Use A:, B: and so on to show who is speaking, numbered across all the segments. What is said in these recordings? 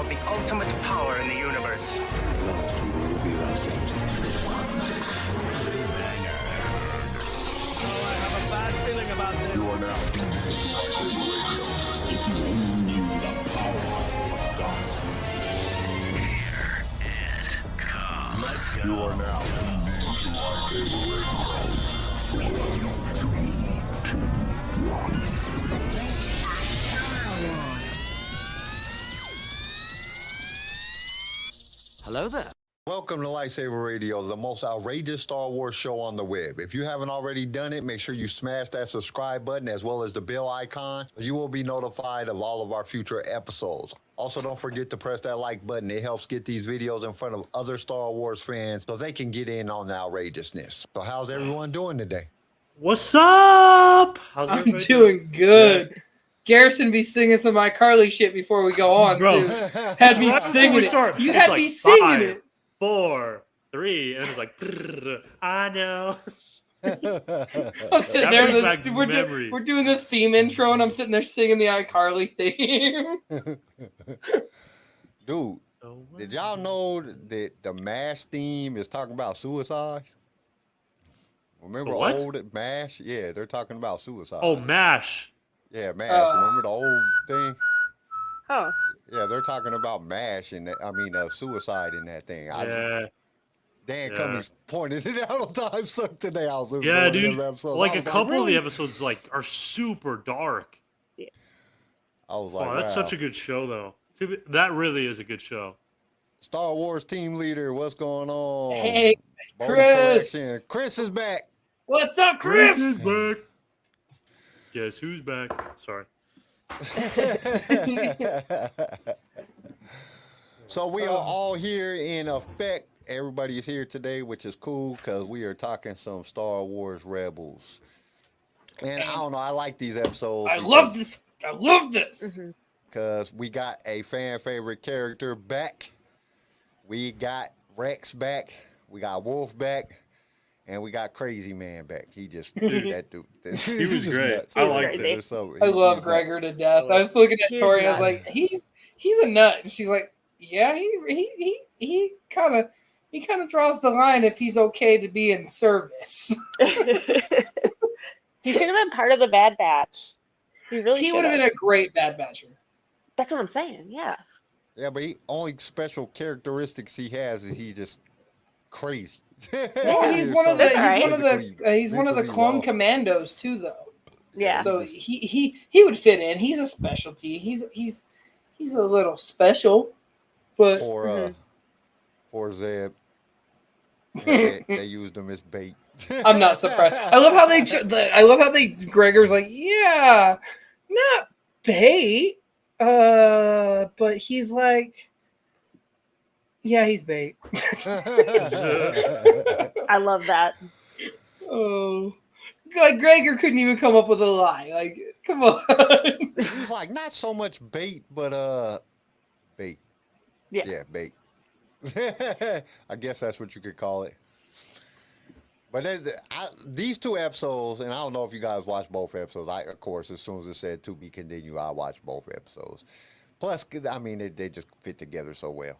A: of the ultimate power in the universe.
B: Last we will reveal ourselves.
C: I have a bad feeling about this.
B: You are now tuned into LightSaber Radio. If you only knew the power of dark
A: Here it comes.
C: Let's go.
B: You are now tuned into LightSaber Radio. 4, 3, 2, 1.
C: Hello there.
D: Welcome to LightSaber Radio, the most outrageous Star Wars show on the web. If you haven't already done it, make sure you smash that subscribe button as well as the bell icon. You will be notified of all of our future episodes. Also, don't forget to press that like button. It helps get these videos in front of other Star Wars fans so they can get in on the outrageousness. So how's everyone doing today?
E: What's up? How's
F: I'm
E: everybody
F: doing good. Yes. Garrison be singing some iCarly shit before we go on,
E: Bro,
F: too. Had me
E: right
F: singing it.
E: start,
F: You
E: it's
F: had
E: like
F: me singing
E: 5,
F: it.
E: 4, 3, and it's like, I know.
F: I'm sitting
E: That
F: there.
E: brings back memories.
F: We're doing the theme intro, and I'm sitting there singing the iCarly theme.
D: Dude, did y'all know that the MASH theme is talking about suicide? Remember old MASH? Yeah, they're talking about suicide.
E: Oh, MASH.
D: Yeah, MASH. Remember the old thing?
G: Oh.
D: Yeah, they're talking about MASH and suicide in that thing. Dan Cummings pointed it out on Time Suck today. I was listening to
E: dude. Like a couple
D: really?
E: of the episodes are super dark.
G: Yeah.
D: I was like,
E: that's such a good show, though. That really is a good show. Star
D: Wars team leader, what's going on?
F: Hey, Chris.
D: Chris is back.
F: What's up, Chris?
E: Chris is back. Guess who's back? Sorry.
D: So we are all here in effect. Everybody is here today, which is cool because we are talking some Star Wars Rebels. And I don't know, I like these episodes.
F: I love this.
D: Because we got a fan favorite character back. We got Rex back. We got Wolf back. And we got Crazy Man back. He just that dude.
E: He was great. Nuts. I liked it.
F: I love Gregor to death. I was looking at Tori. I was like, he's a nut. And she's like, yeah, he kind of draws the line if he's okay to be in service.
G: He should have been part of the Bad Batch. He
F: would have been a great Bad Batcher.
G: That's what I'm saying. Yeah.
D: Yeah, but only special characteristics he has is he just crazy.
F: Yeah, he's one of the clone commandos too, though.
G: Yeah.
F: So he would fit in. He's a specialty. He's a little special, but
D: or Zeb. They used him as bait.
F: I'm not surprised. I love how they Gregor's like, yeah, not bait, but he's like, yeah, he's bait.
G: I love that.
F: Oh, like Gregor couldn't even come up with a lie. Like, come on.
D: He's like, not so much bait, but bait. Yeah, bait. I guess that's what you could call it. But these two episodes, and I don't know if you guys watched both episodes. Of course, as soon as it said to be continued, I watched both episodes. Plus, I mean, they just fit together so well.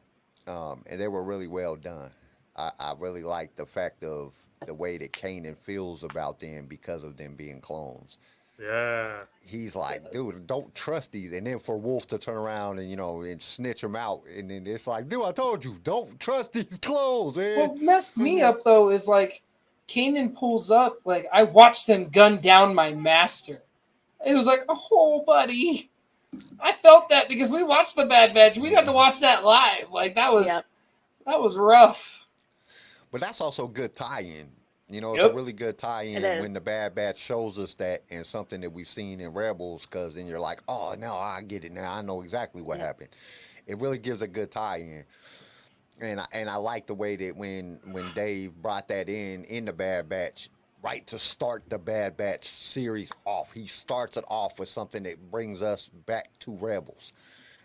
D: And they were really well done. I really like the fact of the way that Kanan feels about them because of them being clones.
E: Yeah.
D: He's like, dude, don't trust these. And then for Wolf to turn around and, and snitch them out. And then it's like, dude, I told you, don't trust these clones, man.
F: What messed me up, though, is like, Kanan pulls up, like, I watched them gun down my master. It was like, oh, buddy. I felt that because we watched the Bad Batch. We got to watch that live. Like, that was rough.
D: But that's also good tie-in. It's a really good tie-in when the Bad Batch shows us that and something that we've seen in Rebels, because then you're like, oh, no, I get it now. I know exactly what happened. It really gives a good tie-in. And I like the way that when Dave brought that in the Bad Batch, right to start the Bad Batch series off. He starts it off with something that brings us back to Rebels.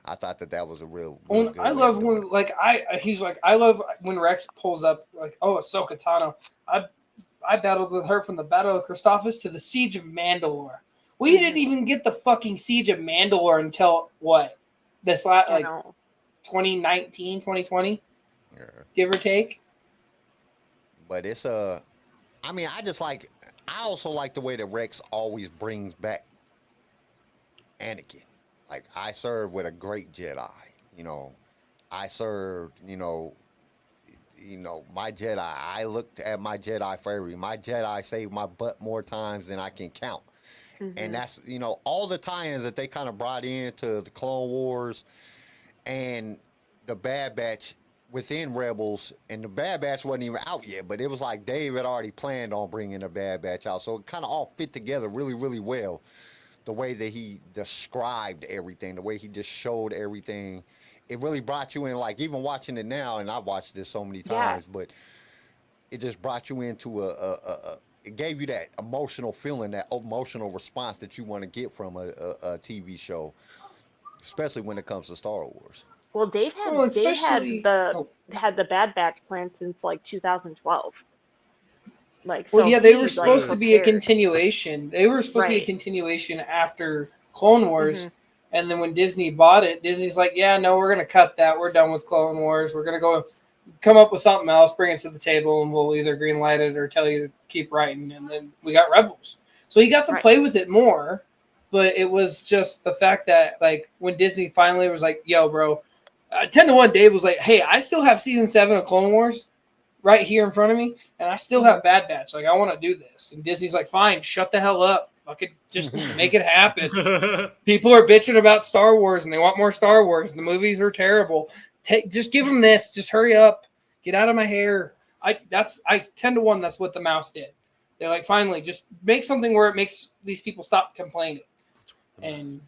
D: I thought that was a real good
F: I love when I love when Rex pulls up like, oh, Ahsoka Tano. I battled with her from the Battle of Christophsis to the Siege of Mandalore. We didn't even get the fucking Siege of Mandalore until what? 2019, 2020,
D: Yeah.
F: give or take.
D: But it's I mean, I also like the way that Rex always brings back Anakin. Like, I served with a great Jedi, you know. I served, my Jedi. I looked at my Jedi for every. My Jedi saved my butt more times than I can count. And that's, all the tie-ins that they kind of brought into the Clone Wars and the Bad Batch within Rebels, and the Bad Batch wasn't even out yet, but it was like Dave had already planned on bringing the Bad Batch out, so it kind of all fit together really, really well. The way that he described everything, the way he just showed everything, it really brought you in. Like, even watching it now, and I've watched this so many times, but it just brought you into it gave you that emotional feeling, that emotional response that you want to get from a TV show, especially when it comes to Star Wars.
G: Well, Dave had had the Bad Batch plan since like 2012. Like, so
F: well, yeah, they were
G: he's,
F: supposed
G: like,
F: to be a
G: prepared.
F: continuation. They were supposed to be a
G: Right.
F: continuation after Clone Wars. And then when Disney bought it, Disney's like, yeah, no, we're going to cut that. We're done with Clone Wars. We're going to go come up with something else, bring it to the table, and we'll either green light it or tell you to keep writing. And then we got Rebels. So he got to play with it more. But it was just the fact that, like, when Disney finally was like, yo, bro, 10-1, Dave was like, hey, I still have season 7 of Clone Wars right here in front of me, and I still have Bad Batch. Like, I want to do this. And Disney's like, fine, shut the hell up. Fucking just make it happen. People are bitching about Star Wars, and they want more Star Wars. The movies are terrible. Just give them this. Just hurry up. Get out of my hair. 10-1, that's what the mouse did. They're like, finally, just make something where it makes these people stop complaining. And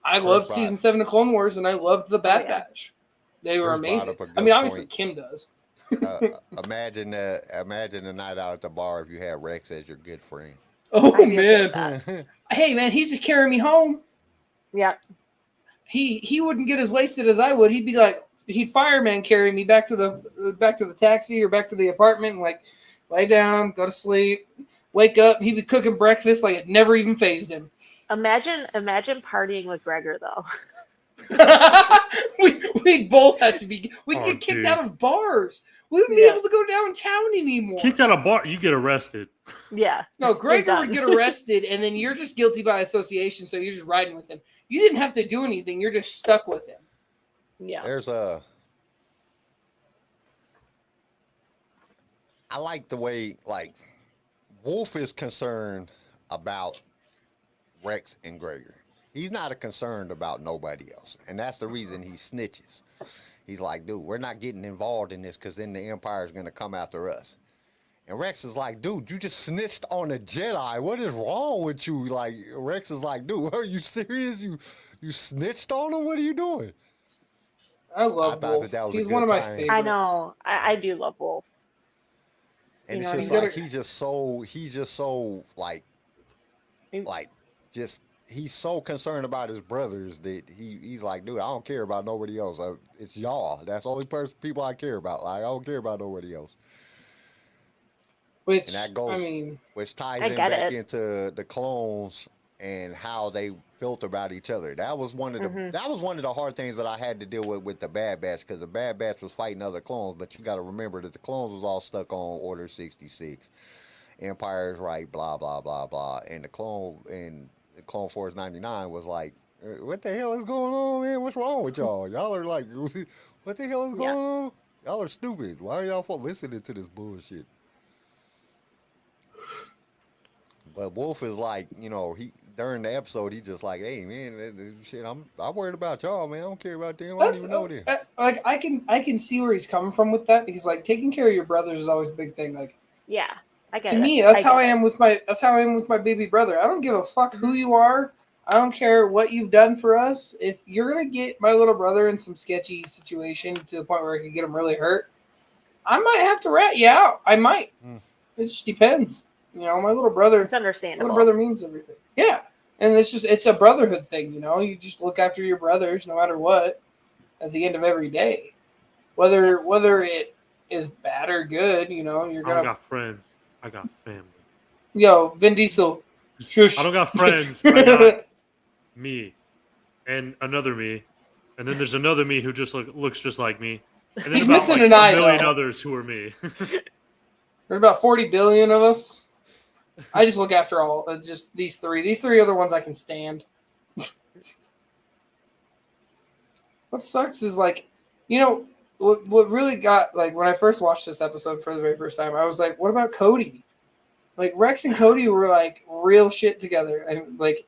F: I loved season 7 of Clone Wars, and I loved the Bad Batch. They were amazing. I mean, obviously, Kim does.
D: Imagine a night out at the bar if you had Rex as your good friend.
F: Oh, man. Hey, man, he's just carrying me home.
G: Yeah.
F: He wouldn't get as wasted as I would. He'd be like, he'd fireman carry me back to the taxi or back to the apartment and, like, lay down, go to sleep, wake up. He'd be cooking breakfast like it never even phased him.
G: Imagine partying with Gregor, though.
F: We'd both have to be. We'd get kicked out of bars. We wouldn't be able to go downtown anymore.
E: Kicked out of bar, you get arrested.
G: Yeah.
F: No, Gregor would get arrested, and then you're just guilty by association, so you're just riding with him. You didn't have to do anything. You're just stuck with him.
G: Yeah.
D: There's I like the way, like, Wolf is concerned about Rex and Gregor. He's not concerned about nobody else, and that's the reason he snitches. He's like, dude, we're not getting involved in this because then the Empire is going to come after us. And Rex is like, dude, you just snitched on a Jedi. What is wrong with you? Like, Rex is like, dude, are you serious? You snitched on him? What are you doing?
F: I love Wolf. He's one of my favorites.
G: I know. I do love Wolf.
D: And it's just like, he's just so like, he's so concerned about his brothers that he's like, dude, I don't care about nobody else. It's y'all. That's the only people I care about. Like, I don't care about nobody else.
F: Which,
D: and that goes,
F: I mean,
D: which ties in back into the clones and how they felt about each other. That was one of the hard things that I had to deal with the Bad Batch, because the Bad Batch was fighting other clones, but you got to remember that the clones was all stuck on Order 66. Empire's right, blah blah blah blah, and the Clone Force 99 was like, what the hell is going on, man? What's wrong with y'all? Y'all are like, what the hell is going on? Y'all are stupid. Why are y'all listening to this bullshit? But Wolf is like, he during the episode, he just like, hey man, shit, I'm worried about y'all, man. I don't care about them. I don't even know them.
F: Like, I can see where he's coming from with that, because, like, taking care of your brothers is always a big thing. Like,
G: yeah, I get it.
F: To me, that's how I am with my baby brother. I don't give a fuck who you are. I don't care what you've done for us. If you're gonna get my little brother in some sketchy situation to the point where I can get him really hurt, I might have to rat you out. I might. It just depends. My little brother.
G: It's understandable.
F: Little brother means everything. Yeah, and it's a brotherhood thing. You just look after your brothers no matter what. At the end of every day, whether it is bad or good, you're gonna.
E: I got friends. I got family.
F: Yo, Vin Diesel. Shush.
E: I don't got friends. I got me and another me And then there's another me who just looks just like me. And then
F: He's
E: about
F: missing
E: like
F: an eye,
E: a million
F: though.
E: others who are me.
F: There's about 40 billion of us. I just look after all. Just these three. These three are the ones I can stand. What sucks is like, you know, what really got like when I first watched this episode for the very first time, I was like, what about Cody? Like Rex and Cody were like real shit together, and like,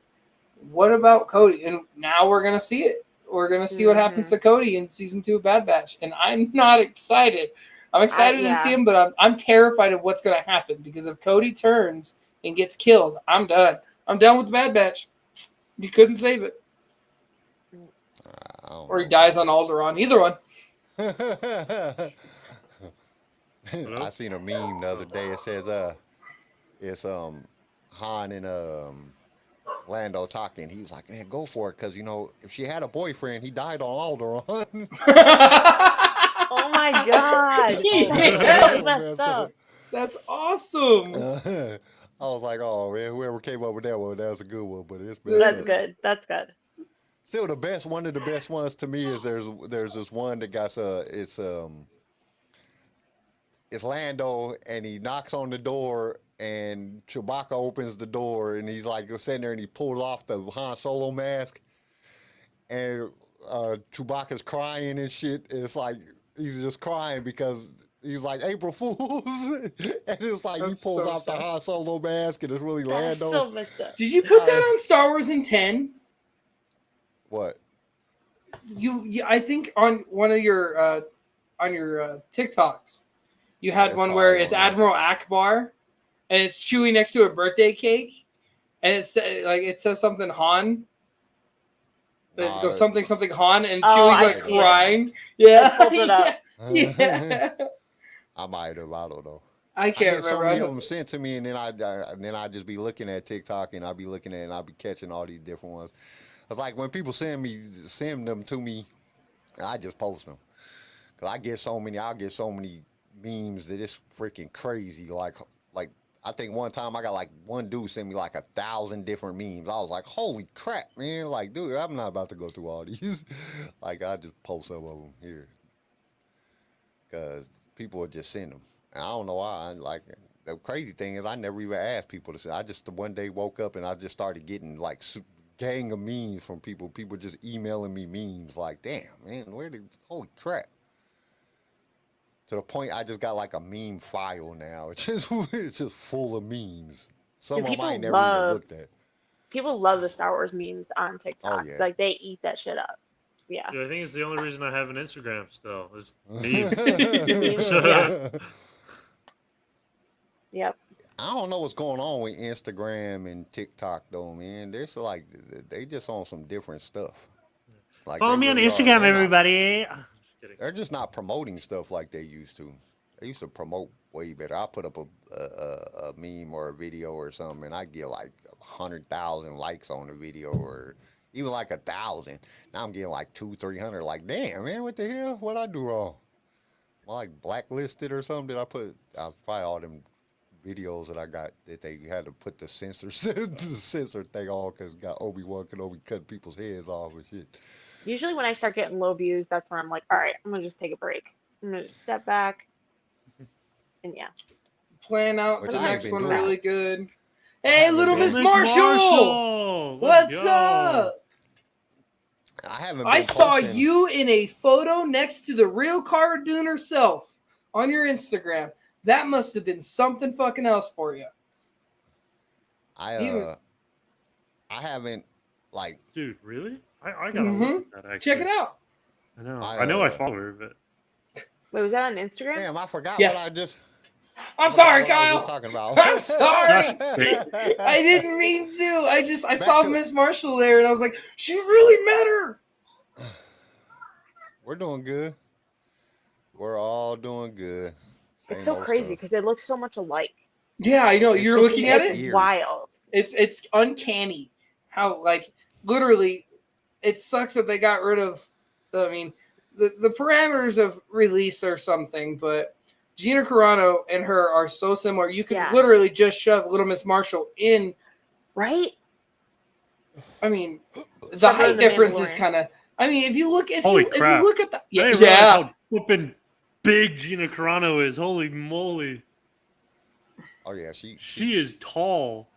F: what about Cody? And now we're gonna see it. We're gonna see what happens to Cody in season 2 of Bad Batch, and I'm not excited. I'm excited to see him, but I'm terrified of what's gonna happen because if Cody turns and gets killed, I'm done. I'm done with the Bad Batch. You couldn't save it, or he dies on Alderaan. Either one.
D: I seen a meme the other day. It says it's Han and Lando talking. He was like, man, go for it, because you know if she had a boyfriend, he died on Alderaan.
G: Oh my god!
F: Yes.
G: That's messed up.
F: That's awesome.
D: I was like, oh man, whoever came up with that one, that was a good one. But it's
G: That's good. That's good.
D: Still, the best one of the best ones to me is there's this one that got it's Lando, and he knocks on the door, and Chewbacca opens the door, and he's like sitting there, and he pulled off the Han Solo mask, and Chewbacca's crying and shit. And it's like he's just crying because he's like April Fools, and it's like he pulls off the Han Solo mask, and it's really
G: That's
D: Lando.
G: so messed up.
F: Did you put that on Star Wars in 10?
D: What?
F: You I think on one of your TikToks, you had one where it's Admiral Akbar, and it's Chewie next to a birthday cake, and it says something Han. It goes something Han, and Chewie's like crying. Yeah,
G: pulled it up.
F: yeah.
D: I might have. I don't know.
F: I can't
D: get so
F: remember.
D: many of them sent to me, and then I just be looking at TikTok, and I'll be looking at it, and I'll be catching all these different ones. It's like when people send them to me, I just post them, cause I'll get so many memes that it's freaking crazy. Like I think one time I got like one dude sent me like 1,000 different memes. I was like, holy crap, man! Like, dude, I'm not about to go through all these. Like, I just post some of them here, cause people would just send them. And I don't know why. Like, the crazy thing is I never even asked people to send. I just one day woke up and I just started getting like gang of memes from people. People just emailing me memes. Like, damn, man, holy crap. To the point I just got like a meme file now. It's just full of memes. Some of them I ain't never even looked at.
G: People love the Star Wars memes on TikTok.
D: Oh, yeah.
G: Like they eat that shit up. Yeah.
E: I think it's the only reason I have an Instagram still is memes.
G: Yeah. Yep.
D: I don't know what's going on with Instagram and TikTok though, man. They're so like they just on some different stuff. Like,
E: follow me on Instagram, everybody.
D: They're just not promoting stuff like they used to. They used to promote way better. I put up a meme or a video or something, and I get like 100,000 likes on the video, or even like 1,000. Now I'm getting like 200-300. Like, damn, man, what the hell? What I do wrong? Am I like blacklisted or something? Did I put? Probably all them videos that I got that they had to put the censor thing on because got Obi-Wan Kenobi cut people's heads off and shit.
G: Usually when I start getting low views, that's when I'm like, all right, I'm going to just take a break. I'm going to just step back. And yeah.
F: Plan out
D: Which
F: the
D: I
F: next
D: ain't
F: one
D: been doing.
F: really good. Hey, little Miss Marshall! What's up? I saw you in a photo next to the real Cara Dune herself on your Instagram. That must have been something fucking else for you.
D: I haven't like.
E: Dude, really? I gotta look at that. Actually.
F: Check it out.
E: I know I follow her, but.
G: Wait, was that on Instagram?
D: Damn, I forgot what I just.
F: I'm sorry, Kyle.
D: I was talking about.
F: I'm sorry. I didn't mean to. I saw Miss Marshall there, and I was like, she really met her.
D: We're doing good. We're all doing good.
G: It's so crazy because they look so much alike.
F: Yeah, I know. You're looking at it.
G: It's wild.
F: It's uncanny how like literally. It sucks that they got rid of. I mean, the parameters of release or something, but Gina Carano and her are so similar. You could literally just shove Little Miss Marshall in.
G: Right.
F: I mean, the height difference is kind of. I mean, if you look, if
E: Holy
F: you
E: crap.
F: look at the,
E: I didn't realize how flipping big Gina Carano is. Holy moly.
D: Oh yeah,
E: She is tall.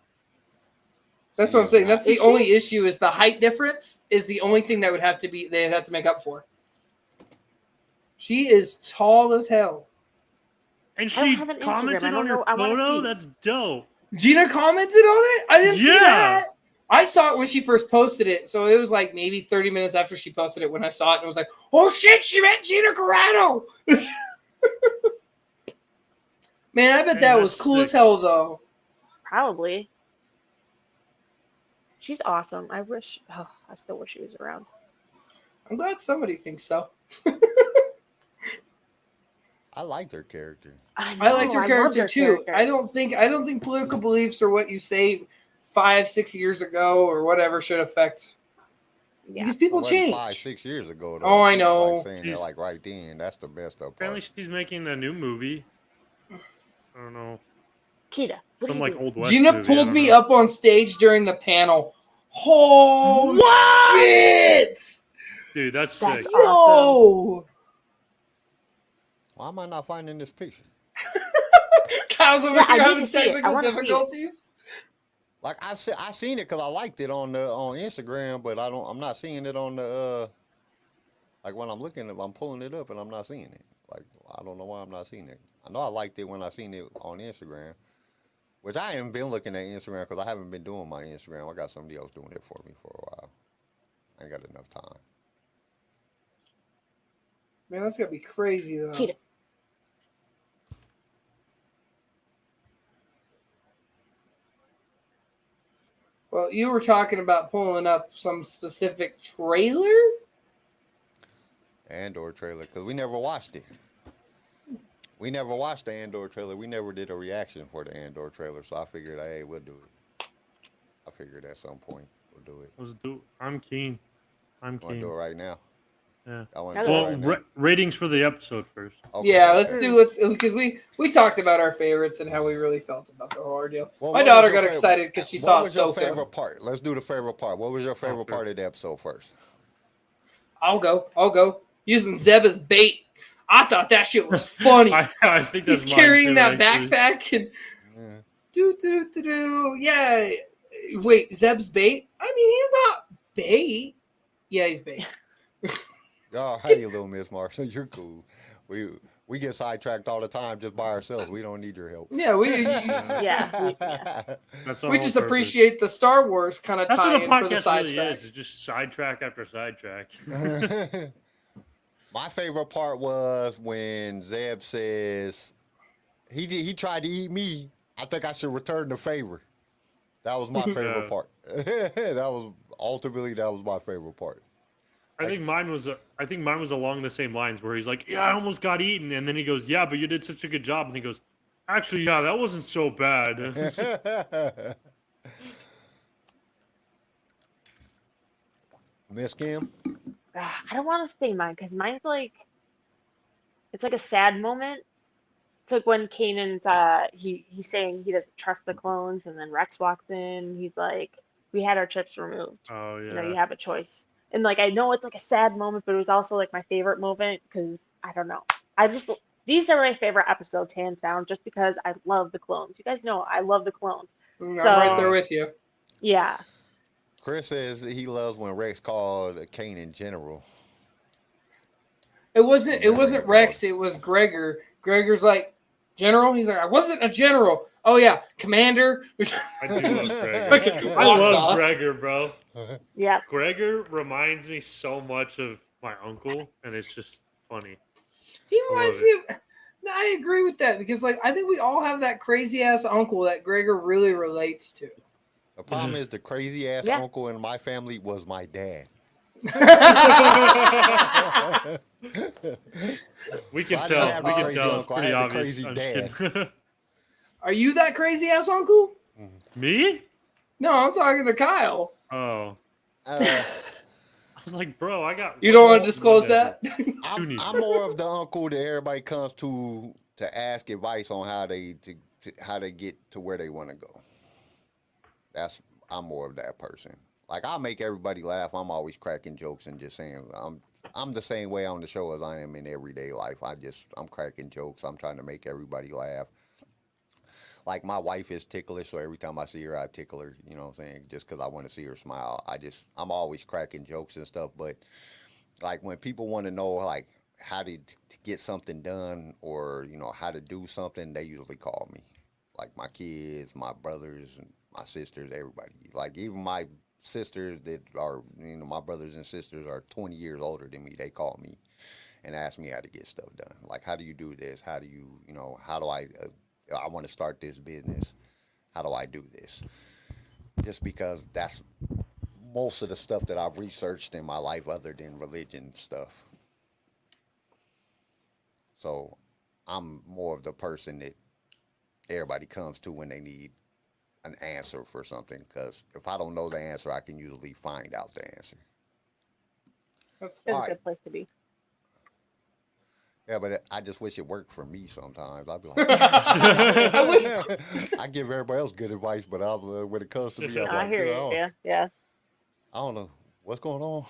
F: That's what I'm saying. That's the
G: Is
F: only
G: she?
F: issue is the height difference is the only thing that would have to be they'd have to make up for. She is tall as hell.
E: And
G: I don't
E: she
G: have an Instagram. I
E: commented
G: don't
E: on
G: know.
E: your
G: I wanna
E: photo?
G: see.
E: That's dope.
F: Gina commented on it? I didn't see
E: Yeah.
F: that. I saw it when she first posted it. So it was like maybe 30 minutes after she posted it when I saw it. And it was like, oh shit, she met Gina Carano. Man, I bet that was cool as hell though.
G: Probably. She's awesome. I still wish she was around.
F: I'm glad somebody thinks so.
D: I liked her character.
F: I liked her character too. I don't think political beliefs or what you say 5-6 years ago or whatever should affect.
G: Yeah.
F: Because people change.
D: 5-6 years ago. Though.
F: Oh, I
D: She was,
F: know.
D: Like saying that like right then. That's the best of
E: Apparently
D: part.
E: she's making a new movie. I don't know.
G: Kita, what
E: Some
G: are you
E: like
G: doing?
E: old West
F: Gina
E: movie.
F: pulled me up on stage during the panel. Oh shit!
E: Dude, that's
G: That's
E: sick.
F: Yo!
D: Why am I not finding this picture?
F: Kyle's over
G: Yeah, I
F: here
G: need
F: having
G: to see it. I
F: technical
G: wanna see it.
F: difficulties.
D: Like I seen it because I liked it on Instagram, but I'm not seeing it on the like when I'm looking at I'm pulling it up and I'm not seeing it. Like I don't know why I'm not seeing it. I know I liked it when I seen it on Instagram, which I haven't been looking at Instagram because I haven't been doing my Instagram. I got somebody else doing it for me for a while. I ain't got enough time.
F: Man, that's gonna be crazy though.
G: Kita.
F: Well, you were talking about pulling up some specific trailer?
D: Andor trailer because we never watched it. We never watched the Andor trailer. We never did a reaction for the Andor trailer, so I figured, hey, we'll do it. I figured at some point we'll do it.
E: Let's do. I'm keen. I'm
D: Want to
E: keen.
D: do it right now?
E: Yeah.
D: I want to do it
E: Well,
D: right now.
E: ratings for the episode first.
D: Okay,
F: Yeah,
D: okay.
F: let's because we talked about our favorites and how we really felt about the whole ordeal.
D: Well,
F: My
D: what
F: daughter
D: was your
F: got
D: favorite-
F: excited because she
D: what
F: saw
D: was your
F: Ahsoka.
D: favorite part? Let's do the favorite part. What was your favorite part of the episode first?
F: I'll go. Using Zeb as bait. I thought that shit was funny.
E: I think that's
F: He's
E: mine
F: carrying
E: too,
F: that
E: actually.
F: backpack and
D: Yeah.
F: Yeah. Wait, Zeb's bait? I mean, he's not bait. Yeah, he's bait.
D: Oh, hey, little Miss Marshall, you're cool. We get sidetracked all the time just by ourselves. We don't need your help.
F: Yeah, we
E: That's the
F: we
E: whole
F: just
E: purpose.
F: appreciate the Star Wars kind of
E: That's what
F: tie-in
E: the
F: for the
E: podcast really
F: sidetrack.
E: is. It's just sidetrack after sidetrack.
D: My favorite part was when Zeb says he tried to eat me. I think I should return the favor. That was my favorite part. That was my favorite part.
E: I think mine was along the same lines where he's like, "Yeah, I almost got eaten," and then he goes, "Yeah, but you did such a good job," and he goes, "Actually, yeah, that wasn't so bad."
D: Miss Kim?
G: I don't want to say mine because mine's like, it's like a sad moment. It's like when Kanan's he's saying he doesn't trust the clones, and then Rex walks in. He's like, "We had our chips removed.
E: Oh
G: You know,
E: yeah.
G: you have a choice." And like, I know it's like a sad moment, but it was also like my favorite moment because I don't know. These are my favorite episodes, hands down, just because I love the clones. You guys know I love the clones.
F: I'm
G: So-
F: right there with you.
G: Yeah.
D: Chris says he loves when Rex called Kanan General.
F: It wasn't Rex, it was Gregor. Gregor's like, "General?" He's like, "I wasn't a general." "Oh yeah, Commander."
E: I do love Gregor.
F: Fucking
E: I
F: walks
E: love
F: off.
E: Gregor, bro.
G: Yeah.
E: Gregor reminds me so much of my uncle, and it's just funny.
F: He
E: love
F: reminds me of. I agree with that because, like, I think we all have that crazy ass uncle that Gregor really relates to.
D: The problem is the crazy ass
G: Yeah.
D: uncle in my family was my dad.
E: We can
D: I didn't
E: tell.
D: have
E: We
D: the
E: can
D: crazy
E: tell. It's
D: uncle. I
E: pretty
D: had the
E: obvious.
D: crazy
E: I'm just kidding.
F: Are you that crazy ass uncle?
E: Me?
F: No, I'm talking to Kyle.
E: Oh,
D: Uh,
E: I was like, bro, I got.
F: You don't want to disclose that?
D: I'm more of the uncle that everybody comes to ask advice on how they get to where they want to go. I'm more of that person. Like I make everybody laugh. I'm always cracking jokes and just saying I'm the same way on the show as I am in everyday life. I'm cracking jokes. I'm trying to make everybody laugh. Like my wife is ticklish, so every time I see her, I tickle her. You know what I'm saying? Just because I want to see her smile. I'm always cracking jokes and stuff. But like when people want to know like how to get something done or how to do something, they usually call me. Like my kids, my brothers, and my sisters, everybody. Like even my sisters that are my brothers and sisters are 20 years older than me. They call me and ask me how to get stuff done. Like how do you do this? How do you how do I want to start this business? How do I do this? Just because that's most of the stuff that I've researched in my life other than religion stuff. So I'm more of the person that everybody comes to when they need an answer for something. Because if I don't know the answer, I can usually find out the answer.
F: That's
G: It's
F: fine.
G: a good place to be.
D: Yeah, but I just wish it worked for me sometimes. I'd be like, I give everybody else good advice, but when it comes to me, I'm
G: I
D: like,
G: hear
D: dude,
G: you. Yeah.
D: I don't know what's going on. All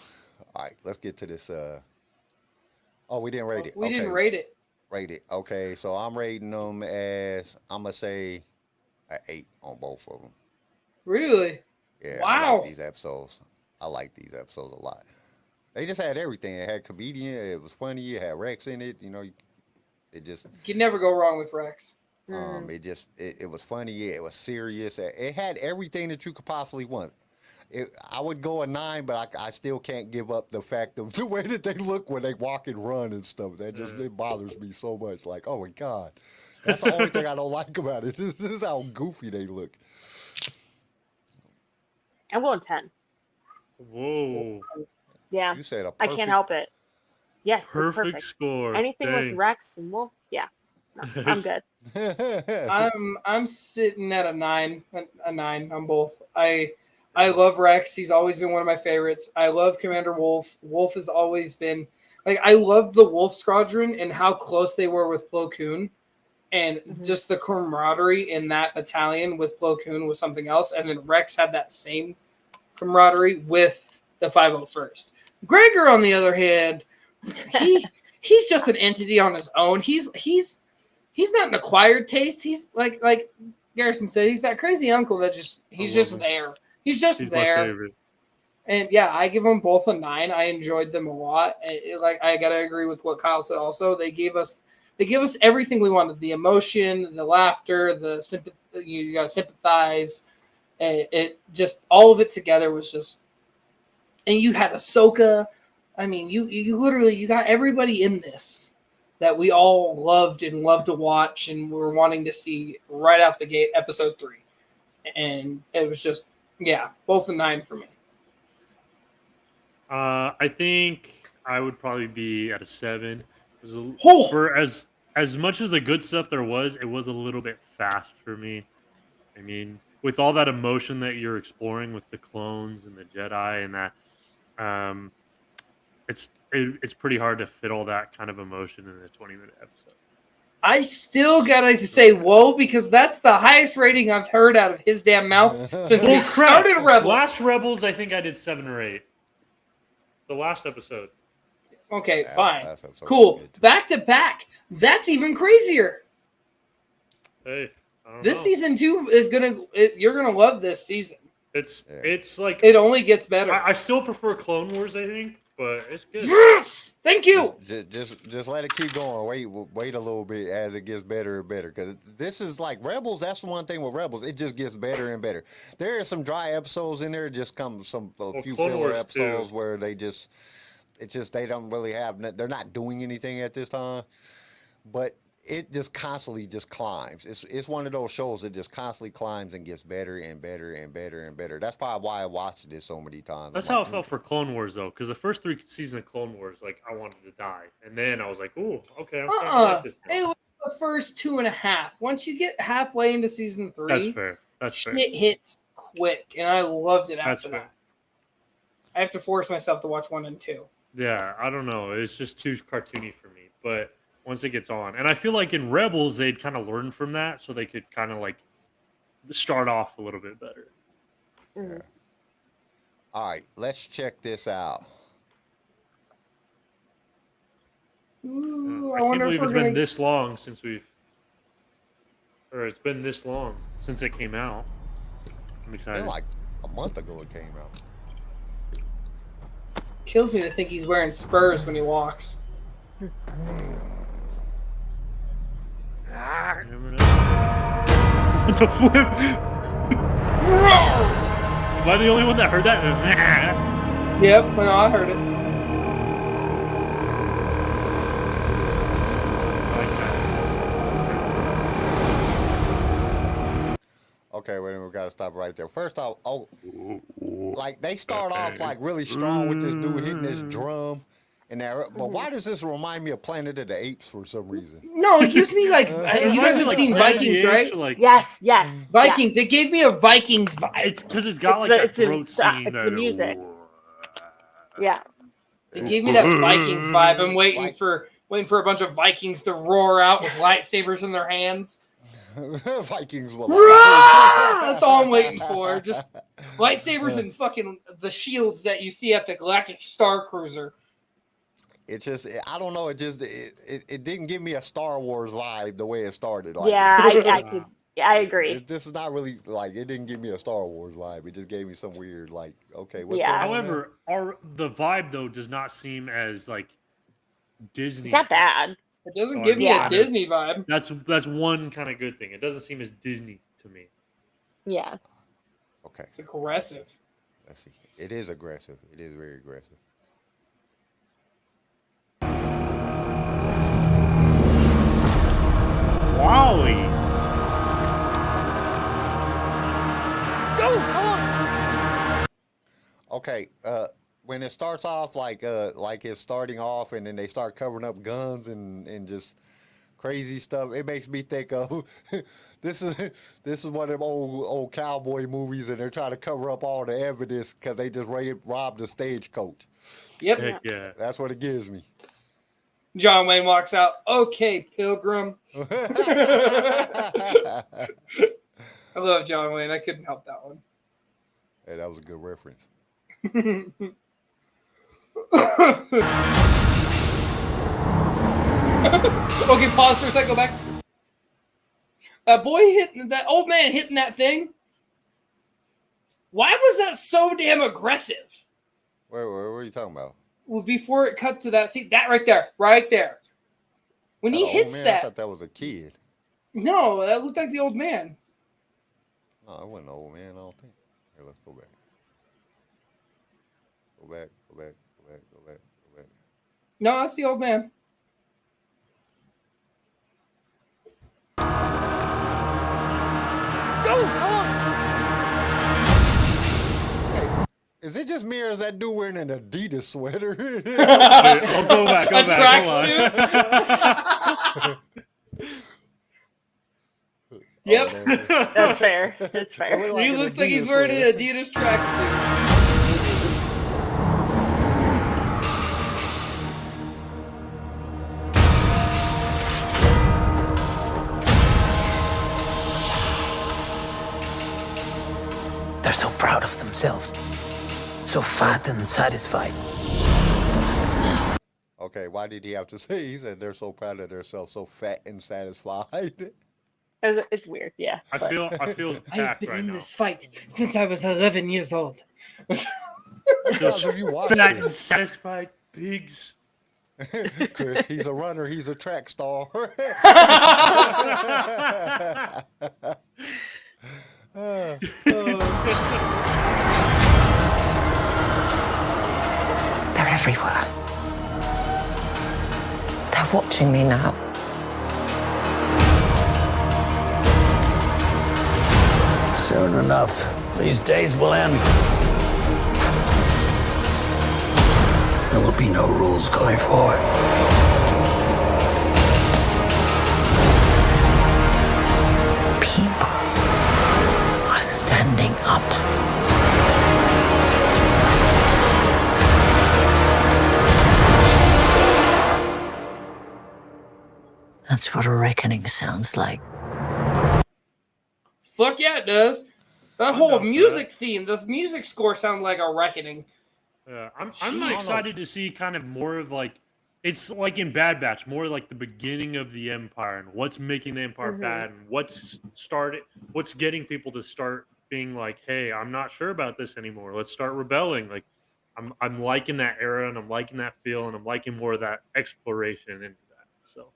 D: right, let's get to this. Oh, we didn't rate it.
F: We
D: Okay,
F: didn't rate it.
D: rate it. Okay, so I'm rating them as I'm gonna say an 8 on both of them.
F: Really?
D: Yeah, I
F: Wow.
D: like these episodes. I like these episodes a lot. They just had everything. It had comedian. It was funny. It had Rex in it. It just
F: You can never go wrong with Rex.
D: it was funny. It was serious. It had everything that you could possibly want. I would go a 9, but I still can't give up the fact of the way that they look when they walk and run and stuff. That just it bothers me so much. Like, oh my god, that's the only thing I don't like about it. This is how goofy they look.
G: I'm going 10.
E: Whoa.
G: Yeah.
D: You said a
G: I
D: perfect.
G: can't help it. Yes, it's
E: Perfect
G: perfect.
E: score.
G: Anything with
E: Dang.
G: Rex and Wolf, yeah. No, I'm good.
F: I'm sitting at a 9, a 9 on both. I love Rex. He's always been one of my favorites. I love Commander Wolf. Wolf has always been like I loved the Wolf Squadron and how close they were with Plo Koon, and just the camaraderie in that battalion with Plo Koon was something else. And then Rex had that same camaraderie with the 501st. Gregor, on the other hand, he's just an entity on his own. He's not an acquired taste. He's like Garrison said, he's that crazy uncle that he's just there. He's just
E: He's
F: there.
E: my favorite.
F: And yeah, I give them both a 9. I enjoyed them a lot. I gotta agree with what Kyle said. Also, they gave us everything we wanted: the emotion, the laughter, the sympathy. You gotta sympathize. It just all of it together was just. And you had Ahsoka. I mean, you literally you got everybody in this that we all loved to watch and were wanting to see right out the gate. Episode 3, and it was just both a 9 for me.
E: I think I would probably be at a 7. For as much as the good stuff there was, it was a little bit fast for me. I mean, with all that emotion that you're exploring with the clones and the Jedi and that, it's pretty hard to fit all that kind of emotion in a 20-minute episode.
F: I still gotta say whoa because that's the highest rating I've heard out of his damn mouth since we started Rebels.
E: Last Rebels, I think I did 7 or 8. The last episode.
F: Okay, fine. Cool. Back to back. That's even crazier.
E: Hey, I don't
F: this
E: know.
F: season 2 is you're gonna love this season.
E: It's like
F: it only gets better.
E: I still prefer Clone Wars, I think, but it's good.
F: Yes! Thank you.
D: Just let it keep going. Wait a little bit as it gets better and better. Because this is like Rebels. That's the one thing with Rebels. It just gets better and better. There are some dry episodes in there. Just a few
E: Clone
D: filler
E: Wars
D: episodes
E: too.
D: where they don't really have. They're not doing anything at this time. But it just constantly just climbs. It's one of those shows that just constantly climbs and gets better and better and better and better. That's probably why I watched it so many times.
E: That's how it felt for Clone Wars, though, because the first 3 seasons of Clone Wars, like, I wanted to die. And then I was like, ooh, okay, I'm starting to like this now.
F: It was the first 2.5. Once you get halfway into season 3,
E: that's fair.
F: Shit hits quick, and I loved it after
E: That's fair.
F: that. I have to force myself to watch 1 and 2.
E: Yeah, I don't know. It's just too cartoony for me. But once it gets on. And I feel like in Rebels, they'd kind of learn from that, so they could kind of, like, start off a little bit better.
G: Mm-hmm.
D: All right, let's check this out.
F: Ooh,
E: I
F: I
E: can't
F: wonder if
E: believe
F: we're
E: it's
F: gonna.
E: been this long since it's been this long since it came out. I'm
D: It's been
E: excited.
D: like a month ago it came out.
F: Kills me to think he's wearing spurs when he walks.
E: You never know. What the flip? Am I the only one that heard that?
F: Yep, no, I heard it.
E: I like that.
D: Okay, wait a minute, we gotta stop right there. First off, like they start off like really strong with this dude hitting this drum and that, but why does this remind me of Planet of the Apes for some reason?
F: No, it gives me like you guys
E: Reminds me
F: have
E: like
F: seen
E: Planet of the
F: Vikings,
E: Apes,
F: right?
E: or like,
G: Yes.
F: Vikings. It gave me a Vikings vibe.
E: it's because it's got
G: It's
E: like
G: the-
E: that
G: it's the
E: throat
G: sta-
E: singing.
G: it's the
E: that,
G: music. Yeah.
F: It gave me that Vikings vibe. I'm waiting
D: Like-
F: for a bunch of Vikings to roar out with lightsabers in their hands.
D: Vikings will.
F: Rah! That's all I'm waiting for. Just lightsabers and fucking the shields that you see at the Galactic Star Cruiser.
D: It just, I don't know. It just, it didn't give me a Star Wars vibe the way it started. Like,
G: Yeah, I could. Yeah, I agree.
D: This is not really like it didn't give me a Star Wars vibe. It just gave me some weird like, okay, what's
G: Yeah.
D: going on there?
E: However, the vibe though does not seem as like Disney.
G: It's not bad.
F: It doesn't
E: Oh,
F: give me
G: yeah.
F: a Disney vibe.
E: That's one kind of good thing. It doesn't seem as Disney to me.
G: Yeah.
D: Okay,
F: It's aggressive.
D: let's see. It is aggressive. It is very aggressive.
E: Wally.
D: Okay, when it starts off like it's starting off, and then they start covering up guns and just crazy stuff. It makes me think of this is one of them old cowboy movies, and they're trying to cover up all the evidence because they just robbed a stagecoach.
F: Yep.
E: Heck yeah.
D: That's what it gives me.
F: John Wayne walks out. Okay, Pilgrim. I love John Wayne. I couldn't help that one.
D: Hey, that was a good reference.
F: Okay, pause for a second. Go back. That old man hitting that thing. Why was that so damn aggressive?
D: Where are you talking about?
F: Well, before it cut to that, see that right there. When he
D: That old
F: hits
D: man, I
F: that,
D: thought that was a kid.
F: no, that looked like the old man.
D: No, it wasn't an old man. I don't think. Here, let's go back. Go back.
F: No, that's the old man.
D: Is it just me, or is that dude wearing an Adidas sweater?
E: Wait, I'll go back. Go
F: A
E: back. Hold on.
F: tracksuit. Yep.
D: Oh, man.
G: That's fair. That's fair.
D: It
F: He
D: an
F: looks like he's
D: Adidas
F: wearing
D: sweater.
F: an Adidas tracksuit.
H: They're so proud of themselves. So fat and satisfied.
D: Okay, why did he have to say? He said they're so proud of themselves, so fat and satisfied.
G: It's weird. Yeah.
E: I
G: but-
E: feel
F: I've
E: attacked
F: been
E: right
F: in
E: now.
F: this fight since I was 11 years old.
D: Because if you watch
E: Fat
D: it,
E: and satisfied pigs.
D: Chris, he's a runner, he's a track star.
H: They're everywhere. They're watching me now.
I: Soon enough, these days will end. There will be no rules going forward.
H: People are standing up. That's what a reckoning sounds like.
F: Fuck yeah, it does. That whole music theme, this music score sounded like a reckoning.
E: Yeah, I'm excited to see kind of more of like, it's like in Bad Batch, more like the beginning of the Empire and what's making the Empire bad and what's getting people to start being like, hey, I'm not sure about this anymore. Let's start rebelling. Like, I'm liking that era and I'm liking that feel and I'm liking more of that exploration into that. So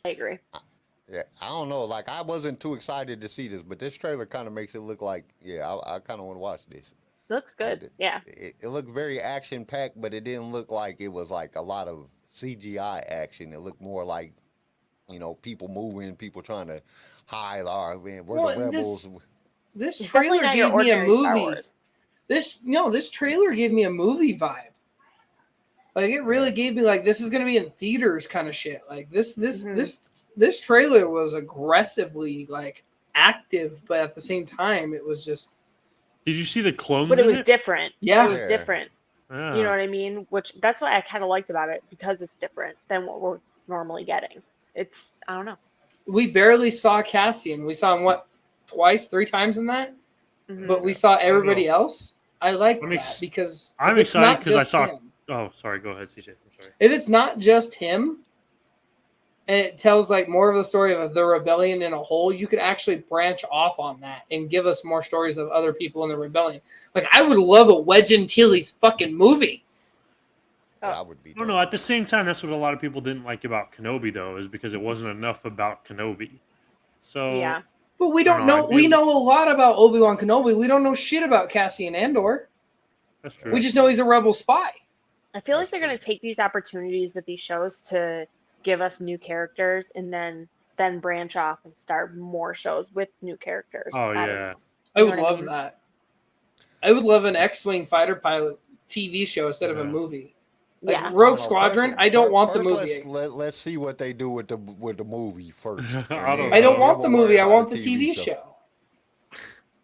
G: I agree.
D: Yeah, I don't know. Like, I wasn't too excited to see this, but this trailer kind of makes it look like, yeah, I kind of want to watch this.
G: Looks good. Yeah.
D: It looked very action packed, but it didn't look like it was like a lot of CGI action. It looked more like, people moving, people trying to hide. All right, man, we're the rebels.
F: This
G: It's
F: trailer
G: definitely not
F: gave
G: your
F: me a
G: ordinary Star
F: movie.
G: Wars.
F: This trailer gave me a movie vibe. Like, it really gave me like, this is gonna be in theaters kind of shit. Like this trailer was aggressively like active, but at the same time it was just.
E: did you see the clones?
G: But it was different.
F: Yeah.
G: It was different.
E: Yeah.
G: You know what I mean? Which that's what I kind of liked about it, because it's different than what we're normally getting. It's, I don't know.
F: We barely saw Cassian. We saw him twice, 3 times in that, but we saw everybody else. I like that because
E: I'm excited because I saw. Oh, sorry. Go ahead, CJ. I'm sorry.
F: If it's not just him, and it tells like more of the story of the rebellion in a whole, you could actually branch off on that and give us more stories of other people in the rebellion. Like, I would love a Wedge Antilles fucking movie.
D: That would be.
E: I don't know. At the same time, that's what a lot of people didn't like about Kenobi, though, is because it wasn't enough about Kenobi. So
G: yeah,
F: but we don't know. We know a lot about Obi-Wan Kenobi. We don't know shit about Cassian Andor.
E: That's true.
F: We just know he's a rebel spy.
G: I feel like they're going to take these opportunities with these shows to give us new characters and then branch off and start more shows with new characters.
E: Oh, yeah.
F: I would love that. I would love an X-Wing fighter pilot TV show instead of a movie. Like Rogue Squadron, I don't want the movie.
D: Let's see what they do with the movie first.
F: I don't want the movie. I want the TV show.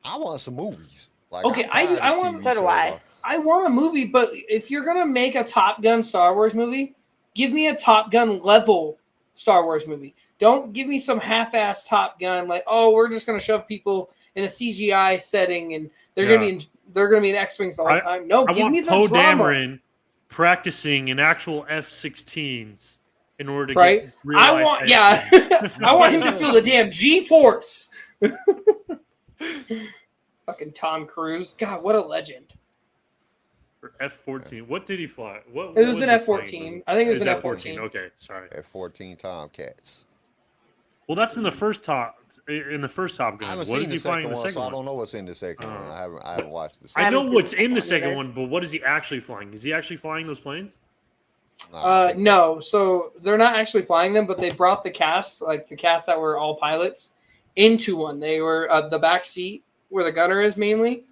D: I want some movies. Like,
F: okay, I want.
G: So do I.
F: I want a movie, but if you're gonna make a Top Gun Star Wars movie, give me a Top Gun level Star Wars movie. Don't give me some half-ass Top Gun like, oh, we're just gonna shove people in a CGI setting and they're gonna be in X-wings the whole time. No, give me the
E: Poe
F: drama.
E: Dameron practicing in actual F-16s in order to
F: get
E: real
F: I want him to feel the damn G-force. Fucking Tom Cruise. God, what a legend.
E: For F-14. What did he fly?
F: It was an F-14. I think it was an
E: F-14. Okay, sorry.
D: F-14 Tomcats.
E: Well, that's in the first Top Gun.
D: I haven't
E: What
D: seen
E: is he
D: the
E: flying
D: second
E: in the
D: one,
E: second
D: so I
E: one?
D: don't know what's in the second one. I haven't watched the
E: I
D: second
E: know what's in the second one, but what is he actually flying? Is he actually flying those planes?
F: No, so they're not actually flying them, but they brought the cast, like the cast that were all pilots, into one. They were the back seat where the gunner is mainly.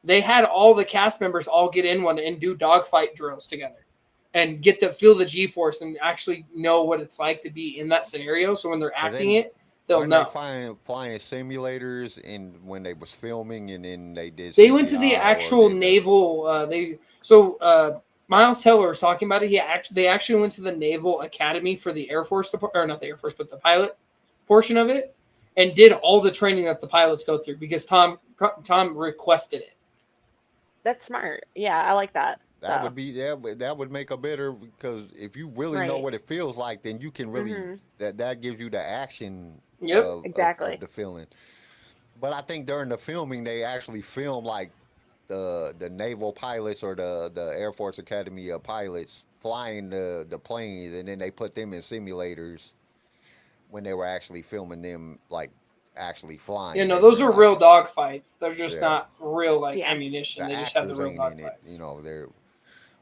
F: They had all the cast members all get in one and do dogfight drills together and get to feel the G-force and actually know what it's like to be in that scenario. So when they're acting it, they'll know.
D: They flying simulators and when they was filming, and then they did.
F: They went to the actual naval. Miles Teller was talking about it. They actually went to the Naval Academy for the Air Force, or not the Air Force, but the pilot portion of it, and did all the training that the pilots go through because Tom requested it.
G: That's smart. Yeah, I like that.
D: That would be that would make a better, because if you really know what it feels like, then you can really that gives you the action. Of the feeling. But I think during the filming they actually film like the naval pilots or the Air Force Academy of pilots flying the planes, and then they put them in simulators when they were actually filming them like actually flying.
F: Yeah, no, those are real dogfights. They're just not real ammunition. They just have the real dogfights.
D: They're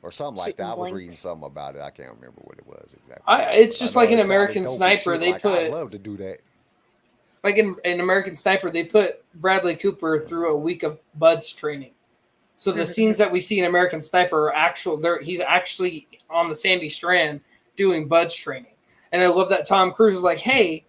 D: or something like that. I was reading something about it. I can't remember what it was exactly.
F: It's just like an American Sniper. They put.
D: I'd love to do that.
F: Like in American Sniper, they put Bradley Cooper through a week of buds training. So the scenes that we see in American Sniper are actual. He's actually on the Sandy Strand doing buds training. And I love that Tom Cruise is like, hey,